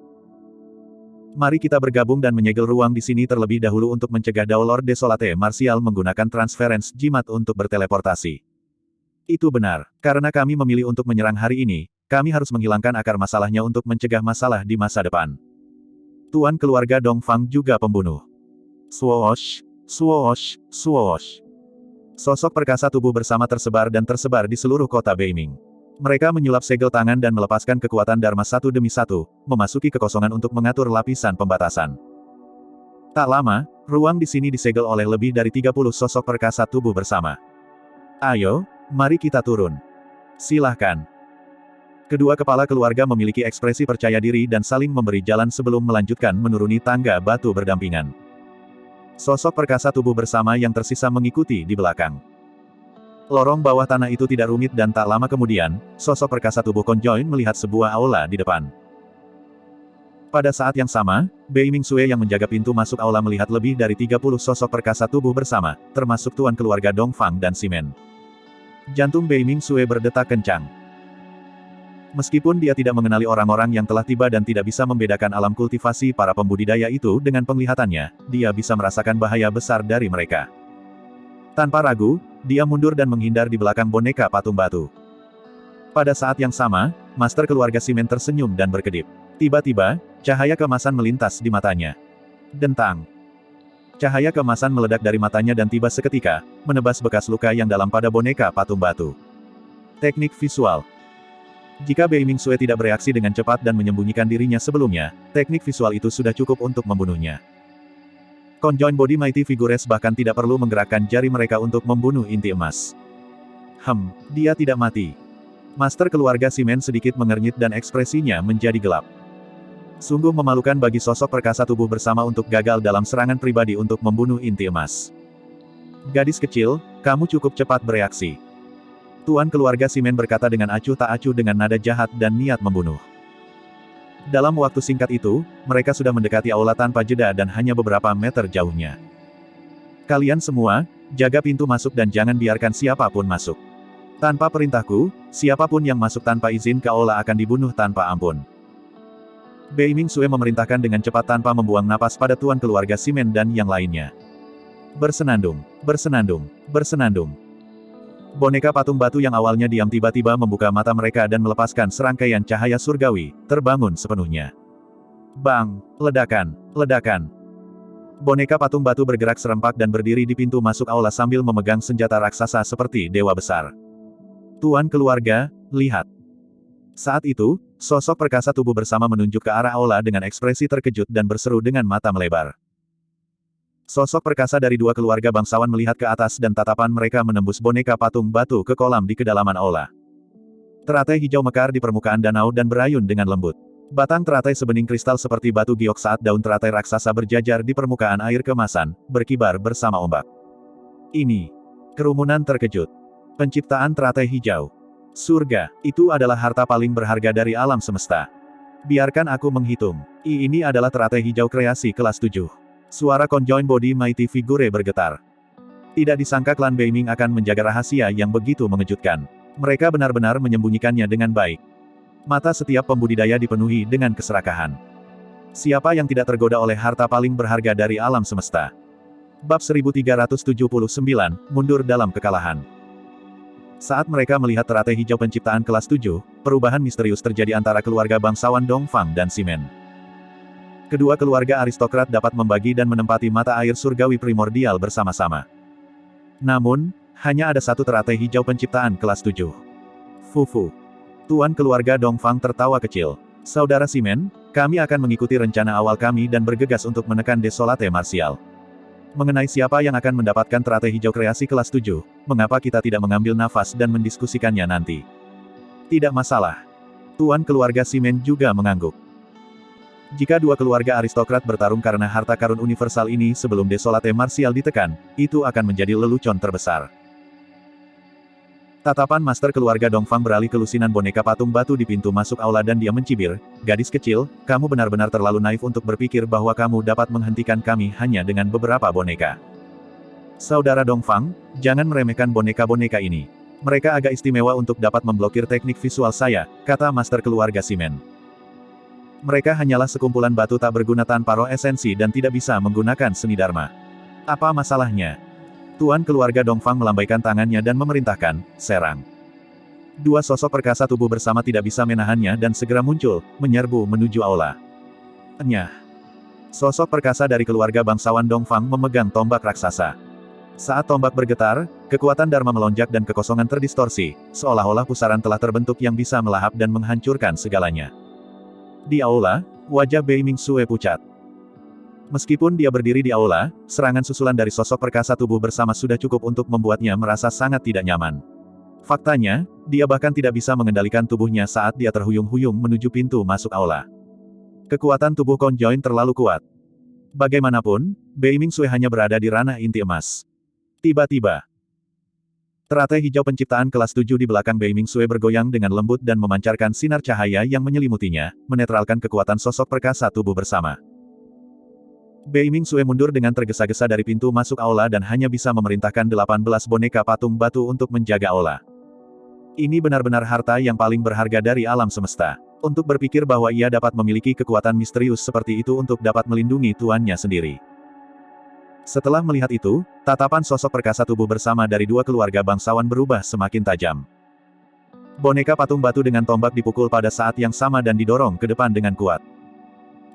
Mari kita bergabung dan menyegel ruang di sini terlebih dahulu untuk mencegah Dao Lord Desolate Martial menggunakan transference jimat untuk berteleportasi. Itu benar. Karena kami memilih untuk menyerang hari ini, kami harus menghilangkan akar masalahnya untuk mencegah masalah di masa depan. Tuan keluarga Dongfang juga pembunuh. Swoosh, swoosh, swoosh. Sosok perkasa tubuh bersama tersebar dan tersebar di seluruh kota Beiming. Mereka menyulap segel tangan dan melepaskan kekuatan Dharma satu demi satu, memasuki kekosongan untuk mengatur lapisan pembatasan. Tak lama, ruang di sini disegel oleh lebih dari 30 sosok perkasa tubuh bersama. Ayo, mari kita turun. Silahkan. Kedua kepala keluarga memiliki ekspresi percaya diri dan saling memberi jalan sebelum melanjutkan menuruni tangga batu berdampingan. Sosok perkasa tubuh bersama yang tersisa mengikuti di belakang. Lorong bawah tanah itu tidak rumit dan tak lama kemudian, sosok perkasa tubuh konjoin melihat sebuah aula di depan. Pada saat yang sama, Beiming Sue yang menjaga pintu masuk aula melihat lebih dari 30 sosok perkasa tubuh bersama, termasuk tuan keluarga Dongfang dan Ximen. Jantung Beiming Sue berdetak kencang. Meskipun dia tidak mengenali orang-orang yang telah tiba dan tidak bisa membedakan alam kultivasi para pembudidaya itu dengan penglihatannya, dia bisa merasakan bahaya besar dari mereka. Tanpa ragu, dia mundur dan menghindar di belakang boneka patung batu. Pada saat yang sama, master keluarga Ximen tersenyum dan berkedip. Tiba-tiba, cahaya keemasan melintas di matanya. Dentang. Cahaya keemasan meledak dari matanya dan tiba seketika, menebas bekas luka yang dalam pada boneka patung batu. Teknik visual. Jika Beiming Sue tidak bereaksi dengan cepat dan menyembunyikan dirinya sebelumnya, teknik visual itu sudah cukup untuk membunuhnya. Conjoined Body Mighty Figures bahkan tidak perlu menggerakkan jari mereka untuk membunuh inti emas. Dia tidak mati. Master keluarga Ximen sedikit mengernyit dan ekspresinya menjadi gelap. Sungguh memalukan bagi sosok perkasa tubuh bersama untuk gagal dalam serangan pribadi untuk membunuh inti emas. Gadis kecil, kamu cukup cepat bereaksi. Tuan keluarga Ximen berkata dengan acuh tak acuh dengan nada jahat dan niat membunuh. Dalam waktu singkat itu, mereka sudah mendekati aula tanpa jeda dan hanya beberapa meter jauhnya. Kalian semua, jaga pintu masuk dan jangan biarkan siapapun masuk. Tanpa perintahku, siapapun yang masuk tanpa izin ke aula akan dibunuh tanpa ampun. Beiming Sue memerintahkan dengan cepat tanpa membuang napas pada tuan keluarga Ximen dan yang lainnya. Bersenandung, bersenandung, bersenandung. Boneka patung batu yang awalnya diam tiba-tiba membuka mata mereka dan melepaskan serangkaian cahaya surgawi, terbangun sepenuhnya. Bang! Ledakan! Ledakan! Boneka patung batu bergerak serempak dan berdiri di pintu masuk aula sambil memegang senjata raksasa seperti dewa besar. Tuan keluarga, lihat. Saat itu, sosok perkasa tubuh bersama menunjuk ke arah aula dengan ekspresi terkejut dan berseru dengan mata melebar. Sosok perkasa dari dua keluarga bangsawan melihat ke atas dan tatapan mereka menembus boneka patung batu ke kolam di kedalaman aula. Teratai hijau mekar di permukaan danau dan berayun dengan lembut. Batang teratai sebening kristal seperti batu giok saat daun teratai raksasa berjajar di permukaan air kemasan, berkibar bersama ombak. Ini kerumunan terkejut. Penciptaan teratai hijau. Surga, itu adalah harta paling berharga dari alam semesta. Biarkan aku menghitung. Ini adalah teratai hijau kreasi kelas 7. Suara Conjoined Body Mighty Figure bergetar. Tidak disangka klan Beiming akan menjaga rahasia yang begitu mengejutkan. Mereka benar-benar menyembunyikannya dengan baik. Mata setiap pembudidaya dipenuhi dengan keserakahan. Siapa yang tidak tergoda oleh harta paling berharga dari alam semesta? Bab 1379, Mundur dalam Kekalahan. Saat mereka melihat teratai hijau penciptaan kelas 7, perubahan misterius terjadi antara keluarga bangsawan Dongfang dan Ximen. Kedua keluarga aristokrat dapat membagi dan menempati mata air surgawi primordial bersama-sama. Namun, hanya ada satu teratai hijau penciptaan kelas 7. Fufu. Tuan keluarga Dongfang tertawa kecil. Saudara Ximen, kami akan mengikuti rencana awal kami dan bergegas untuk menekan Desolate Martial. Mengenai siapa yang akan mendapatkan teratai hijau kreasi kelas 7, mengapa kita tidak mengambil nafas dan mendiskusikannya nanti? Tidak masalah. Tuan keluarga Ximen juga mengangguk. Jika dua keluarga aristokrat bertarung karena harta karun universal ini sebelum Desolate Martial ditekan, itu akan menjadi lelucon terbesar. Tatapan master keluarga Dongfang beralih ke lusinan boneka patung batu di pintu masuk aula dan dia mencibir, "Gadis kecil, kamu benar-benar terlalu naif untuk berpikir bahwa kamu dapat menghentikan kami hanya dengan beberapa boneka. Saudara Dongfang, jangan meremehkan boneka-boneka ini. Mereka agak istimewa untuk dapat memblokir teknik visual saya," kata master keluarga Ximen. "Mereka hanyalah sekumpulan batu tak berguna tanpa roh esensi dan tidak bisa menggunakan seni dharma. Apa masalahnya?" Tuan keluarga Dongfang melambaikan tangannya dan memerintahkan, "Serang." Dua sosok perkasa tubuh bersama tidak bisa menahannya dan segera muncul, menyerbu menuju aula. Enyah. Sosok perkasa dari keluarga bangsawan Dongfang memegang tombak raksasa. Saat tombak bergetar, kekuatan Dharma melonjak dan kekosongan terdistorsi, seolah-olah pusaran telah terbentuk yang bisa melahap dan menghancurkan segalanya. Di aula, wajah Beiming Sue pucat. Meskipun dia berdiri di aula, serangan susulan dari sosok perkasa tubuh bersama sudah cukup untuk membuatnya merasa sangat tidak nyaman. Faktanya, dia bahkan tidak bisa mengendalikan tubuhnya saat dia terhuyung-huyung menuju pintu masuk aula. Kekuatan tubuh Conjoined terlalu kuat. Bagaimanapun, Beiming Sue hanya berada di ranah inti emas. Tiba-tiba, teratai hijau penciptaan kelas 7 di belakang Beiming Sue bergoyang dengan lembut dan memancarkan sinar cahaya yang menyelimutinya, menetralkan kekuatan sosok perkasa tubuh bersama. Beiming Sue mundur dengan tergesa-gesa dari pintu masuk aula dan hanya bisa memerintahkan 18 boneka patung batu untuk menjaga aula. Ini benar-benar harta yang paling berharga dari alam semesta. Untuk berpikir bahwa ia dapat memiliki kekuatan misterius seperti itu untuk dapat melindungi tuannya sendiri. Setelah melihat itu, tatapan sosok perkasa tubuh bersama dari dua keluarga bangsawan berubah semakin tajam. Boneka patung batu dengan tombak dipukul pada saat yang sama dan didorong ke depan dengan kuat.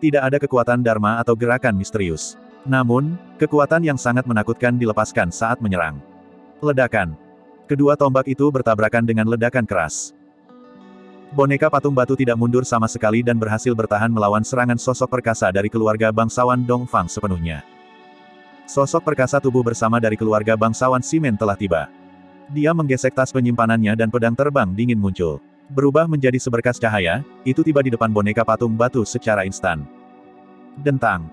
Tidak ada kekuatan Dharma atau gerakan misterius. Namun, kekuatan yang sangat menakutkan dilepaskan saat menyerang. Ledakan. Kedua tombak itu bertabrakan dengan ledakan keras. Boneka patung batu tidak mundur sama sekali dan berhasil bertahan melawan serangan sosok perkasa dari keluarga bangsawan Dongfang sepenuhnya. Sosok perkasa tubuh bersama dari keluarga bangsawan Ximen telah tiba. Dia menggesek tas penyimpanannya dan pedang terbang dingin muncul. Berubah menjadi seberkas cahaya, itu tiba di depan boneka patung batu secara instan. Dentang.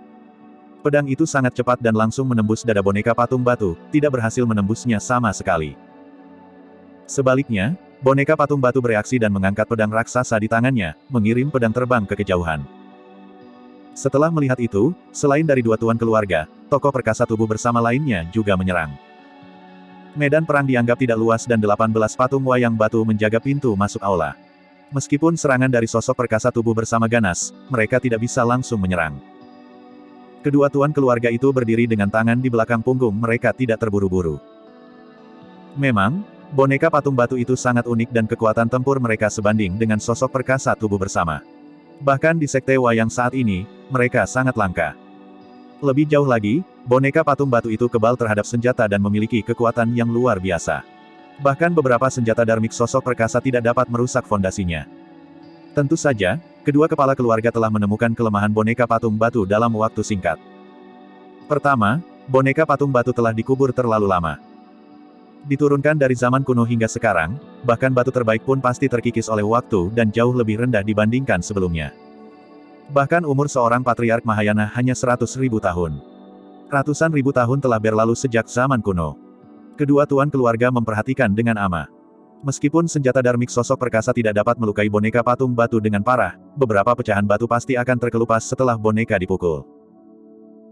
Pedang itu sangat cepat dan langsung menembus dada boneka patung batu, tidak berhasil menembusnya sama sekali. Sebaliknya, boneka patung batu bereaksi dan mengangkat pedang raksasa di tangannya, mengirim pedang terbang ke kejauhan. Setelah melihat itu, selain dari dua tuan keluarga, tokoh perkasa tubuh bersama lainnya juga menyerang. Medan perang dianggap tidak luas dan 18 patung wayang batu menjaga pintu masuk aula. Meskipun serangan dari sosok perkasa tubuh bersama ganas, mereka tidak bisa langsung menyerang. Kedua tuan keluarga itu berdiri dengan tangan di belakang punggung mereka tidak terburu-buru. Memang, Boneka patung batu itu sangat unik dan kekuatan tempur mereka sebanding dengan sosok perkasa tubuh bersama. Bahkan di sekte wayang saat ini, mereka sangat langka. Lebih jauh lagi, boneka patung batu itu kebal terhadap senjata dan memiliki kekuatan yang luar biasa. Bahkan beberapa senjata darmik sosok perkasa tidak dapat merusak fondasinya. Tentu saja, kedua kepala keluarga telah menemukan kelemahan boneka patung batu dalam waktu singkat. Pertama, boneka patung batu telah dikubur terlalu lama. Diturunkan dari zaman kuno hingga sekarang, bahkan batu terbaik pun pasti terkikis oleh waktu dan jauh lebih rendah dibandingkan sebelumnya. Bahkan umur seorang patriark Mahayana hanya 100.000 tahun. Ratusan ribu tahun telah berlalu sejak zaman kuno. Kedua tuan keluarga memperhatikan dengan ama. Meskipun senjata darmik sosok perkasa tidak dapat melukai boneka patung batu dengan parah, beberapa pecahan batu pasti akan terkelupas setelah boneka dipukul.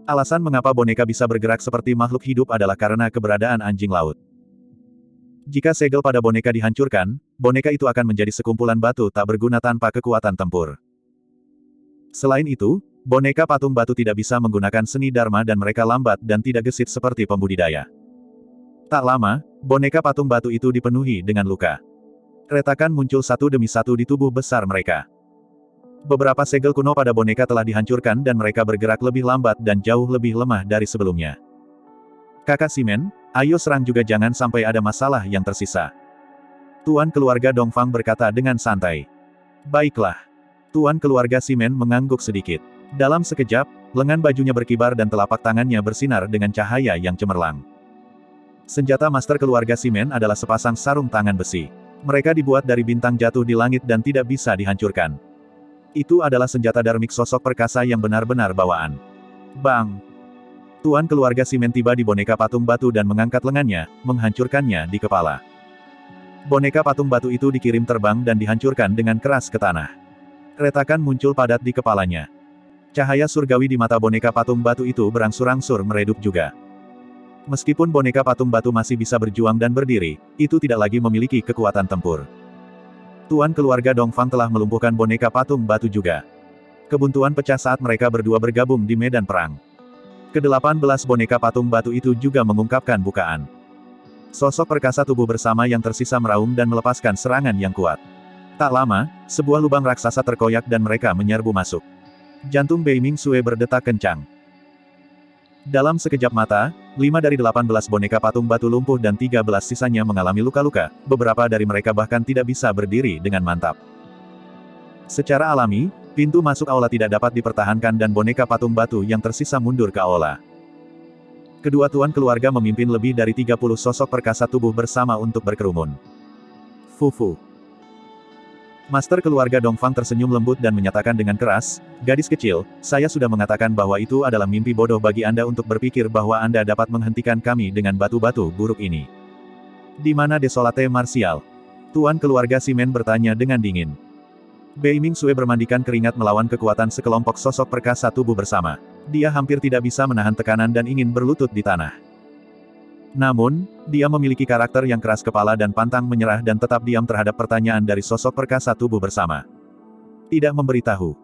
Alasan mengapa boneka bisa bergerak seperti makhluk hidup adalah karena keberadaan anjing laut. Jika segel pada boneka dihancurkan, boneka itu akan menjadi sekumpulan batu tak berguna tanpa kekuatan tempur. Selain itu, boneka patung batu tidak bisa menggunakan seni dharma dan mereka lambat dan tidak gesit seperti pembudidaya. Tak lama, boneka patung batu itu dipenuhi dengan luka. Retakan muncul satu demi satu di tubuh besar mereka. Beberapa segel kuno pada boneka telah dihancurkan dan mereka bergerak lebih lambat dan jauh lebih lemah dari sebelumnya. Kakak Simen, ayo serang juga, jangan sampai ada masalah yang tersisa. Tuan keluarga Dongfang berkata dengan santai. Baiklah. Tuan keluarga Simen mengangguk sedikit. Dalam sekejap, lengan bajunya berkibar dan telapak tangannya bersinar dengan cahaya yang cemerlang. Senjata master keluarga Simen adalah sepasang sarung tangan besi. Mereka dibuat dari bintang jatuh di langit dan tidak bisa dihancurkan. Itu adalah senjata darmik sosok perkasa yang benar-benar bawaan. Bang! Tuan keluarga Simen tiba di boneka patung batu dan mengangkat lengannya, menghancurkannya di kepala. Boneka patung batu itu dikirim terbang dan dihancurkan dengan keras ke tanah. Retakan muncul padat di kepalanya. Cahaya surgawi di mata boneka patung batu itu berangsur-angsur meredup juga. Meskipun boneka patung batu masih bisa berjuang dan berdiri, itu tidak lagi memiliki kekuatan tempur. Tuan keluarga Dongfang telah melumpuhkan boneka patung batu juga. Kebuntuan pecah saat mereka berdua bergabung di medan perang. Ke-18 boneka patung batu itu juga mengungkapkan bukaan. Sosok perkasa tubuh bersama yang tersisa meraung dan melepaskan serangan yang kuat. Tak lama, sebuah lubang raksasa terkoyak dan mereka menyerbu masuk. Jantung Bei Ming Sue berdetak kencang. Dalam sekejap mata, 5 dari 18 boneka patung batu lumpuh dan 13 sisanya mengalami luka-luka, beberapa dari mereka bahkan tidak bisa berdiri dengan mantap. Secara alami, pintu masuk aula tidak dapat dipertahankan dan boneka patung batu yang tersisa mundur ke aula. Kedua tuan keluarga memimpin lebih dari 30 sosok perkasa tubuh bersama untuk berkerumun. Fufu. Master keluarga Dongfang tersenyum lembut dan menyatakan dengan keras, gadis kecil, saya sudah mengatakan bahwa itu adalah mimpi bodoh bagi Anda untuk berpikir bahwa Anda dapat menghentikan kami dengan batu-batu buruk ini. Di mana Desolate Martial? Tuan keluarga Simen bertanya dengan dingin. Bei Ming Sue bermandikan keringat melawan kekuatan sekelompok sosok perkasa tubuh bersama. Dia hampir tidak bisa menahan tekanan dan ingin berlutut di tanah. Namun, dia memiliki karakter yang keras kepala dan pantang menyerah dan tetap diam terhadap pertanyaan dari sosok perkasa tubuh bersama. Tidak memberitahu.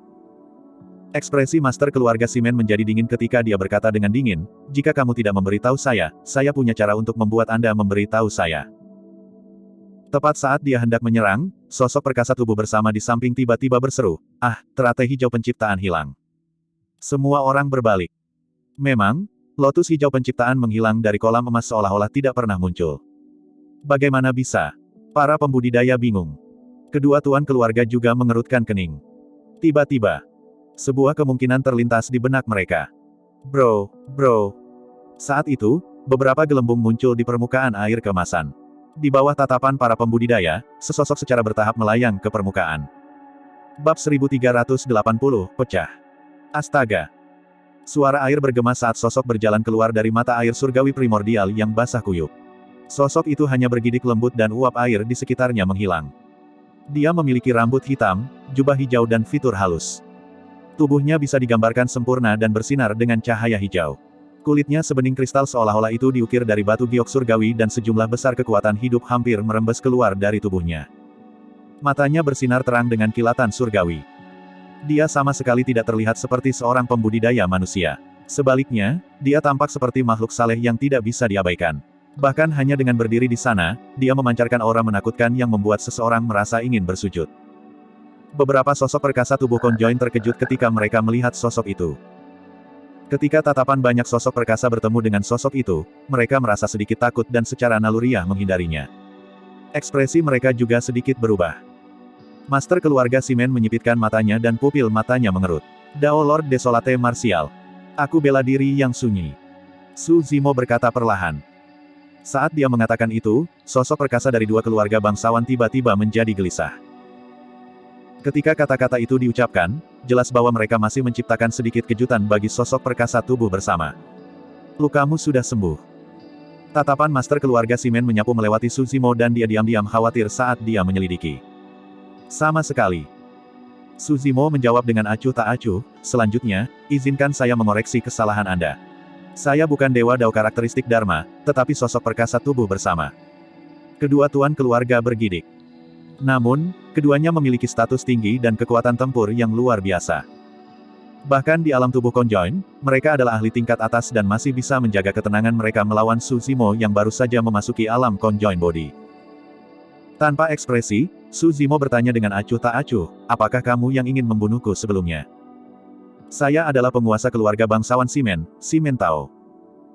Ekspresi master keluarga Simen menjadi dingin ketika dia berkata dengan dingin, jika kamu tidak memberitahu saya punya cara untuk membuat Anda memberitahu saya. Tepat saat dia hendak menyerang, sosok perkasa tubuh bersama di samping tiba-tiba berseru, "Ah, teratai hijau penciptaan hilang." Semua orang berbalik. Memang, lotus hijau penciptaan menghilang dari kolam emas seolah-olah tidak pernah muncul. Bagaimana bisa? Para pembudidaya bingung. Kedua tuan keluarga juga mengerutkan kening. Tiba-tiba, sebuah kemungkinan terlintas di benak mereka. Bro. Saat itu, beberapa gelembung muncul di permukaan air kemasan. Di bawah tatapan para pembudidaya, sesosok secara bertahap melayang ke permukaan. Bab 1380, pecah. Astaga! Suara air bergema saat sosok berjalan keluar dari mata air surgawi primordial yang basah kuyup. Sosok itu hanya bergidik lembut dan uap air di sekitarnya menghilang. Dia memiliki rambut hitam, jubah hijau dan fitur halus. Tubuhnya bisa digambarkan sempurna dan bersinar dengan cahaya hijau. Kulitnya sebening kristal seolah-olah itu diukir dari batu giok surgawi dan sejumlah besar kekuatan hidup hampir merembes keluar dari tubuhnya. Matanya bersinar terang dengan kilatan surgawi. Dia sama sekali tidak terlihat seperti seorang pembudidaya manusia. Sebaliknya, dia tampak seperti makhluk saleh yang tidak bisa diabaikan. Bahkan hanya dengan berdiri di sana, dia memancarkan aura menakutkan yang membuat seseorang merasa ingin bersujud. Beberapa sosok perkasa tubuh konjoin terkejut ketika mereka melihat sosok itu. Ketika tatapan banyak sosok perkasa bertemu dengan sosok itu, mereka merasa sedikit takut dan secara naluriah menghindarinya. Ekspresi mereka juga sedikit berubah. Master keluarga Simen menyipitkan matanya dan pupil matanya mengerut. Dao Lord Desolate Martial. Aku bela diri yang sunyi. Su Zimo berkata perlahan. Saat dia mengatakan itu, sosok perkasa dari dua keluarga bangsawan tiba-tiba menjadi gelisah. Ketika kata-kata itu diucapkan, jelas bahwa mereka masih menciptakan sedikit kejutan bagi sosok perkasa tubuh bersama. Lukamu sudah sembuh. Tatapan master keluarga Simen menyapu melewati Su Zimo dan dia diam-diam khawatir saat dia menyelidiki. Sama sekali. Su Zimo menjawab dengan acuh tak acuh, selanjutnya, izinkan saya mengoreksi kesalahan Anda. Saya bukan dewa Dao karakteristik Dharma, tetapi sosok perkasa tubuh bersama. Kedua tuan keluarga bergidik. Namun, keduanya memiliki status tinggi dan kekuatan tempur yang luar biasa. Bahkan di alam tubuh konjoin, mereka adalah ahli tingkat atas dan masih bisa menjaga ketenangan mereka melawan Su Zimo yang baru saja memasuki alam konjoin body. Tanpa ekspresi, Su Zimo bertanya dengan acuh tak acuh, apakah kamu yang ingin membunuhku sebelumnya? Saya adalah penguasa keluarga bangsawan Simen, Simen Tao.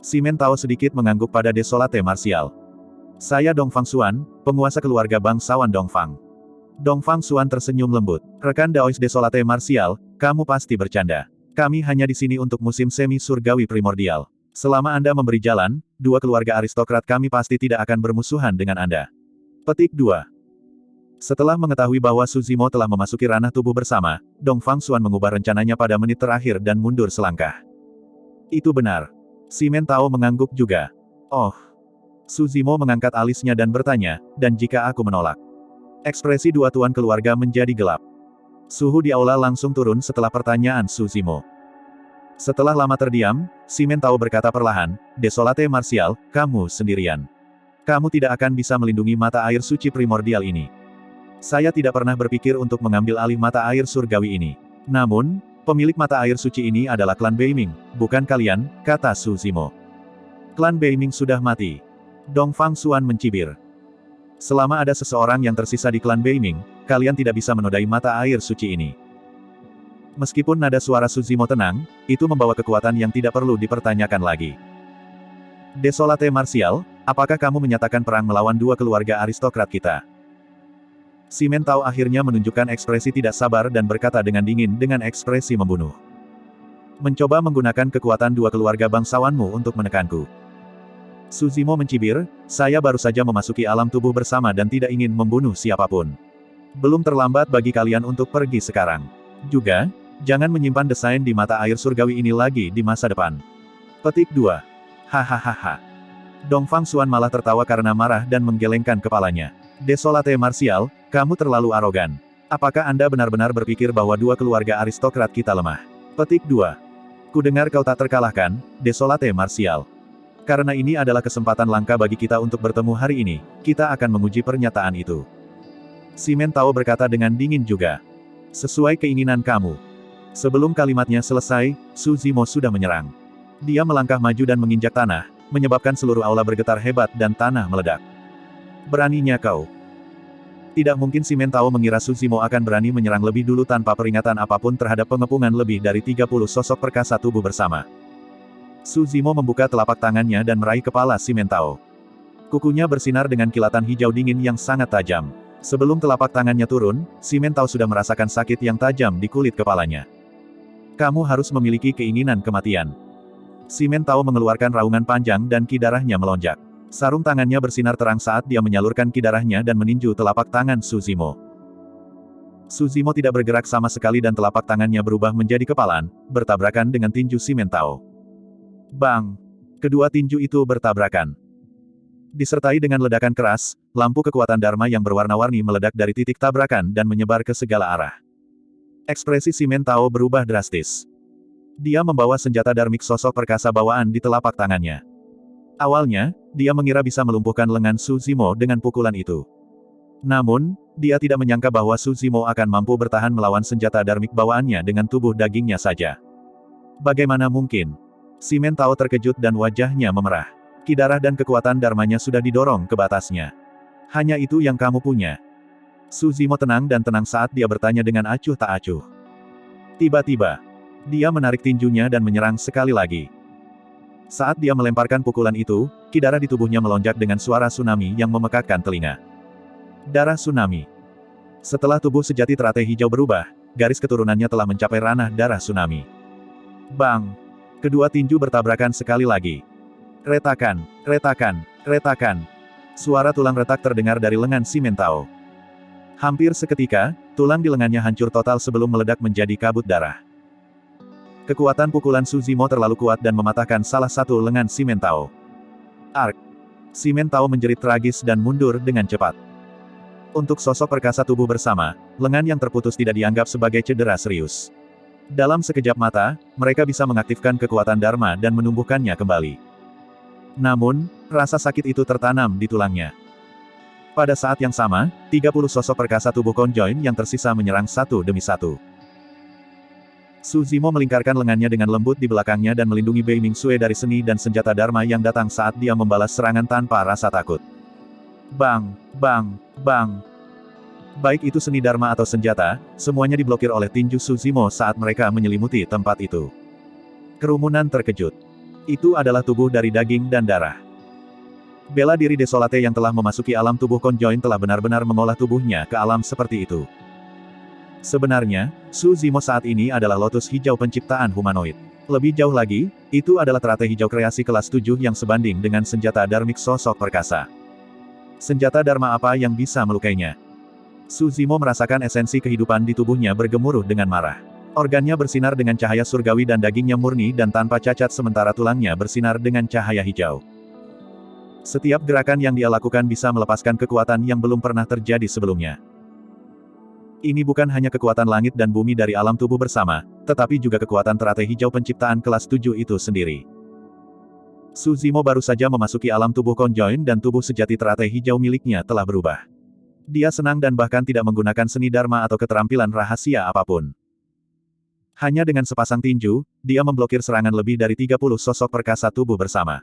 Simen Tao sedikit mengangguk pada Desolate Martial. Saya Dongfang Xuan, penguasa keluarga bangsawan Dongfang. Dongfang Xuan tersenyum lembut. Rekan Daois Desolate Martial, kamu pasti bercanda. Kami hanya di sini untuk musim semi surgawi primordial. Selama Anda memberi jalan, dua keluarga aristokrat kami pasti tidak akan bermusuhan dengan Anda. Petik 2. Setelah mengetahui bahwa Su Zimo telah memasuki ranah tubuh bersama, Dongfang Xuan mengubah rencananya pada menit terakhir dan mundur selangkah. Itu benar. Simen Tao mengangguk juga. Oh. Su Zimo mengangkat alisnya dan bertanya, dan jika aku menolak? Ekspresi dua tuan keluarga menjadi gelap. Suhu di aula langsung turun setelah pertanyaan Su Zimo. Setelah lama terdiam, Simen Tao berkata perlahan, Desolate Martial, kamu sendirian. Kamu tidak akan bisa melindungi mata air suci primordial ini. Saya tidak pernah berpikir untuk mengambil alih mata air surgawi ini. Namun, pemilik mata air suci ini adalah klan Beiming, bukan kalian, kata Su Zimo. Klan Beiming sudah mati. Dongfang Xuan mencibir. Selama ada seseorang yang tersisa di klan Beiming, kalian tidak bisa menodai mata air suci ini. Meskipun nada suara Su Zimo tenang, itu membawa kekuatan yang tidak perlu dipertanyakan lagi. Desolate Martial, apakah kamu menyatakan perang melawan dua keluarga aristokrat kita? Simen Tao akhirnya menunjukkan ekspresi tidak sabar dan berkata dengan dingin dengan ekspresi membunuh. Mencoba menggunakan kekuatan dua keluarga bangsawanmu untuk menekanku. Su Zimo mencibir, saya baru saja memasuki alam tubuh bersama dan tidak ingin membunuh siapapun. Belum terlambat bagi kalian untuk pergi sekarang. Juga, jangan menyimpan desain di mata air surgawi ini lagi di masa depan. Petik 2. Hahaha. Dongfang Xuan malah tertawa karena marah dan menggelengkan kepalanya. Desolate Martial, kamu terlalu arogan. Apakah Anda benar-benar berpikir bahwa dua keluarga aristokrat kita lemah? Petik 2. Kudengar kau tak terkalahkan, Desolate Martial. Karena ini adalah kesempatan langka bagi kita untuk bertemu hari ini, kita akan menguji pernyataan itu. Simen Tao berkata dengan dingin juga. Sesuai keinginan kamu. Sebelum kalimatnya selesai, Su Zimo sudah menyerang. Dia melangkah maju dan menginjak tanah, menyebabkan seluruh aula bergetar hebat dan tanah meledak. Beraninya kau. Tidak mungkin Simen Tao mengira Su Zimo akan berani menyerang lebih dulu tanpa peringatan apapun terhadap pengepungan lebih dari 30 sosok perkasa tubuh bersama. Su Zimo membuka telapak tangannya dan meraih kepala Simen Tao. Kukunya bersinar dengan kilatan hijau dingin yang sangat tajam. Sebelum telapak tangannya turun, Simen Tao sudah merasakan sakit yang tajam di kulit kepalanya. Kamu harus memiliki keinginan kematian. Simen Tao mengeluarkan raungan panjang dan ki darahnya melonjak. Sarung tangannya bersinar terang saat dia menyalurkan ki darahnya dan meninju telapak tangan Su Zimo. Su Zimo tidak bergerak sama sekali dan telapak tangannya berubah menjadi kepalan, bertabrakan dengan tinju Simen Tao. Bang! Kedua tinju itu bertabrakan. Disertai dengan ledakan keras, lampu kekuatan Dharma yang berwarna-warni meledak dari titik tabrakan dan menyebar ke segala arah. Ekspresi Simen Tao berubah drastis. Dia membawa senjata dharmik sosok perkasa bawaan di telapak tangannya. Awalnya, dia mengira bisa melumpuhkan lengan Su Zimo dengan pukulan itu. Namun, dia tidak menyangka bahwa Su Zimo akan mampu bertahan melawan senjata dharmik bawaannya dengan tubuh dagingnya saja. Bagaimana mungkin? Simen Tao terkejut dan wajahnya memerah. Ki darah dan kekuatan dharmanya sudah didorong ke batasnya. Hanya itu yang kamu punya. Su Zimo tenang dan tenang saat dia bertanya dengan acuh tak acuh. Tiba-tiba, dia menarik tinjunya dan menyerang sekali lagi. Saat dia melemparkan pukulan itu, ki darah di tubuhnya melonjak dengan suara tsunami yang memekakkan telinga. Darah tsunami. Setelah tubuh sejati teratai hijau berubah, garis keturunannya telah mencapai ranah darah tsunami. Bang! Kedua tinju bertabrakan sekali lagi. Retakan, retakan, retakan. Suara tulang retak terdengar dari lengan si Mentao. Hampir seketika, tulang di lengannya hancur total sebelum meledak menjadi kabut darah. Kekuatan pukulan Su Zimo terlalu kuat dan mematahkan salah satu lengan si Mentao. Ark! Si Mentao menjerit tragis dan mundur dengan cepat. Untuk sosok perkasa tubuh bersama, lengan yang terputus tidak dianggap sebagai cedera serius. Dalam sekejap mata, mereka bisa mengaktifkan kekuatan Dharma dan menumbuhkannya kembali. Namun, rasa sakit itu tertanam di tulangnya. Pada saat yang sama, 30 sosok perkasa tubuh konjoin yang tersisa menyerang satu demi satu. Su Zimo melingkarkan lengannya dengan lembut di belakangnya dan melindungi Bei Ming Sue dari seni dan senjata Dharma yang datang saat dia membalas serangan tanpa rasa takut. Bang! Bang! Bang! Baik itu seni Dharma atau senjata, semuanya diblokir oleh tinju Su Zimo saat mereka menyelimuti tempat itu. Kerumunan terkejut. Itu adalah tubuh dari daging dan darah. Bela diri Desolate yang telah memasuki alam tubuh konjoin telah benar-benar mengolah tubuhnya ke alam seperti itu. Sebenarnya, Su Zimo saat ini adalah lotus hijau penciptaan humanoid. Lebih jauh lagi, itu adalah teratai hijau kreasi kelas 7 yang sebanding dengan senjata dharmik sosok perkasa. Senjata Dharma apa yang bisa melukainya? Su Zimo merasakan esensi kehidupan di tubuhnya bergemuruh dengan marah. Organnya bersinar dengan cahaya surgawi dan dagingnya murni dan tanpa cacat sementara tulangnya bersinar dengan cahaya hijau. Setiap gerakan yang dia lakukan bisa melepaskan kekuatan yang belum pernah terjadi sebelumnya. Ini bukan hanya kekuatan langit dan bumi dari alam tubuh bersama, tetapi juga kekuatan teratai hijau penciptaan kelas 7 itu sendiri. Su Zimo baru saja memasuki alam tubuh konjoin dan tubuh sejati teratai hijau miliknya telah berubah. Dia senang dan bahkan tidak menggunakan seni Dharma atau keterampilan rahasia apapun. Hanya dengan sepasang tinju, dia memblokir serangan lebih dari 30 sosok perkasa tubuh bersama.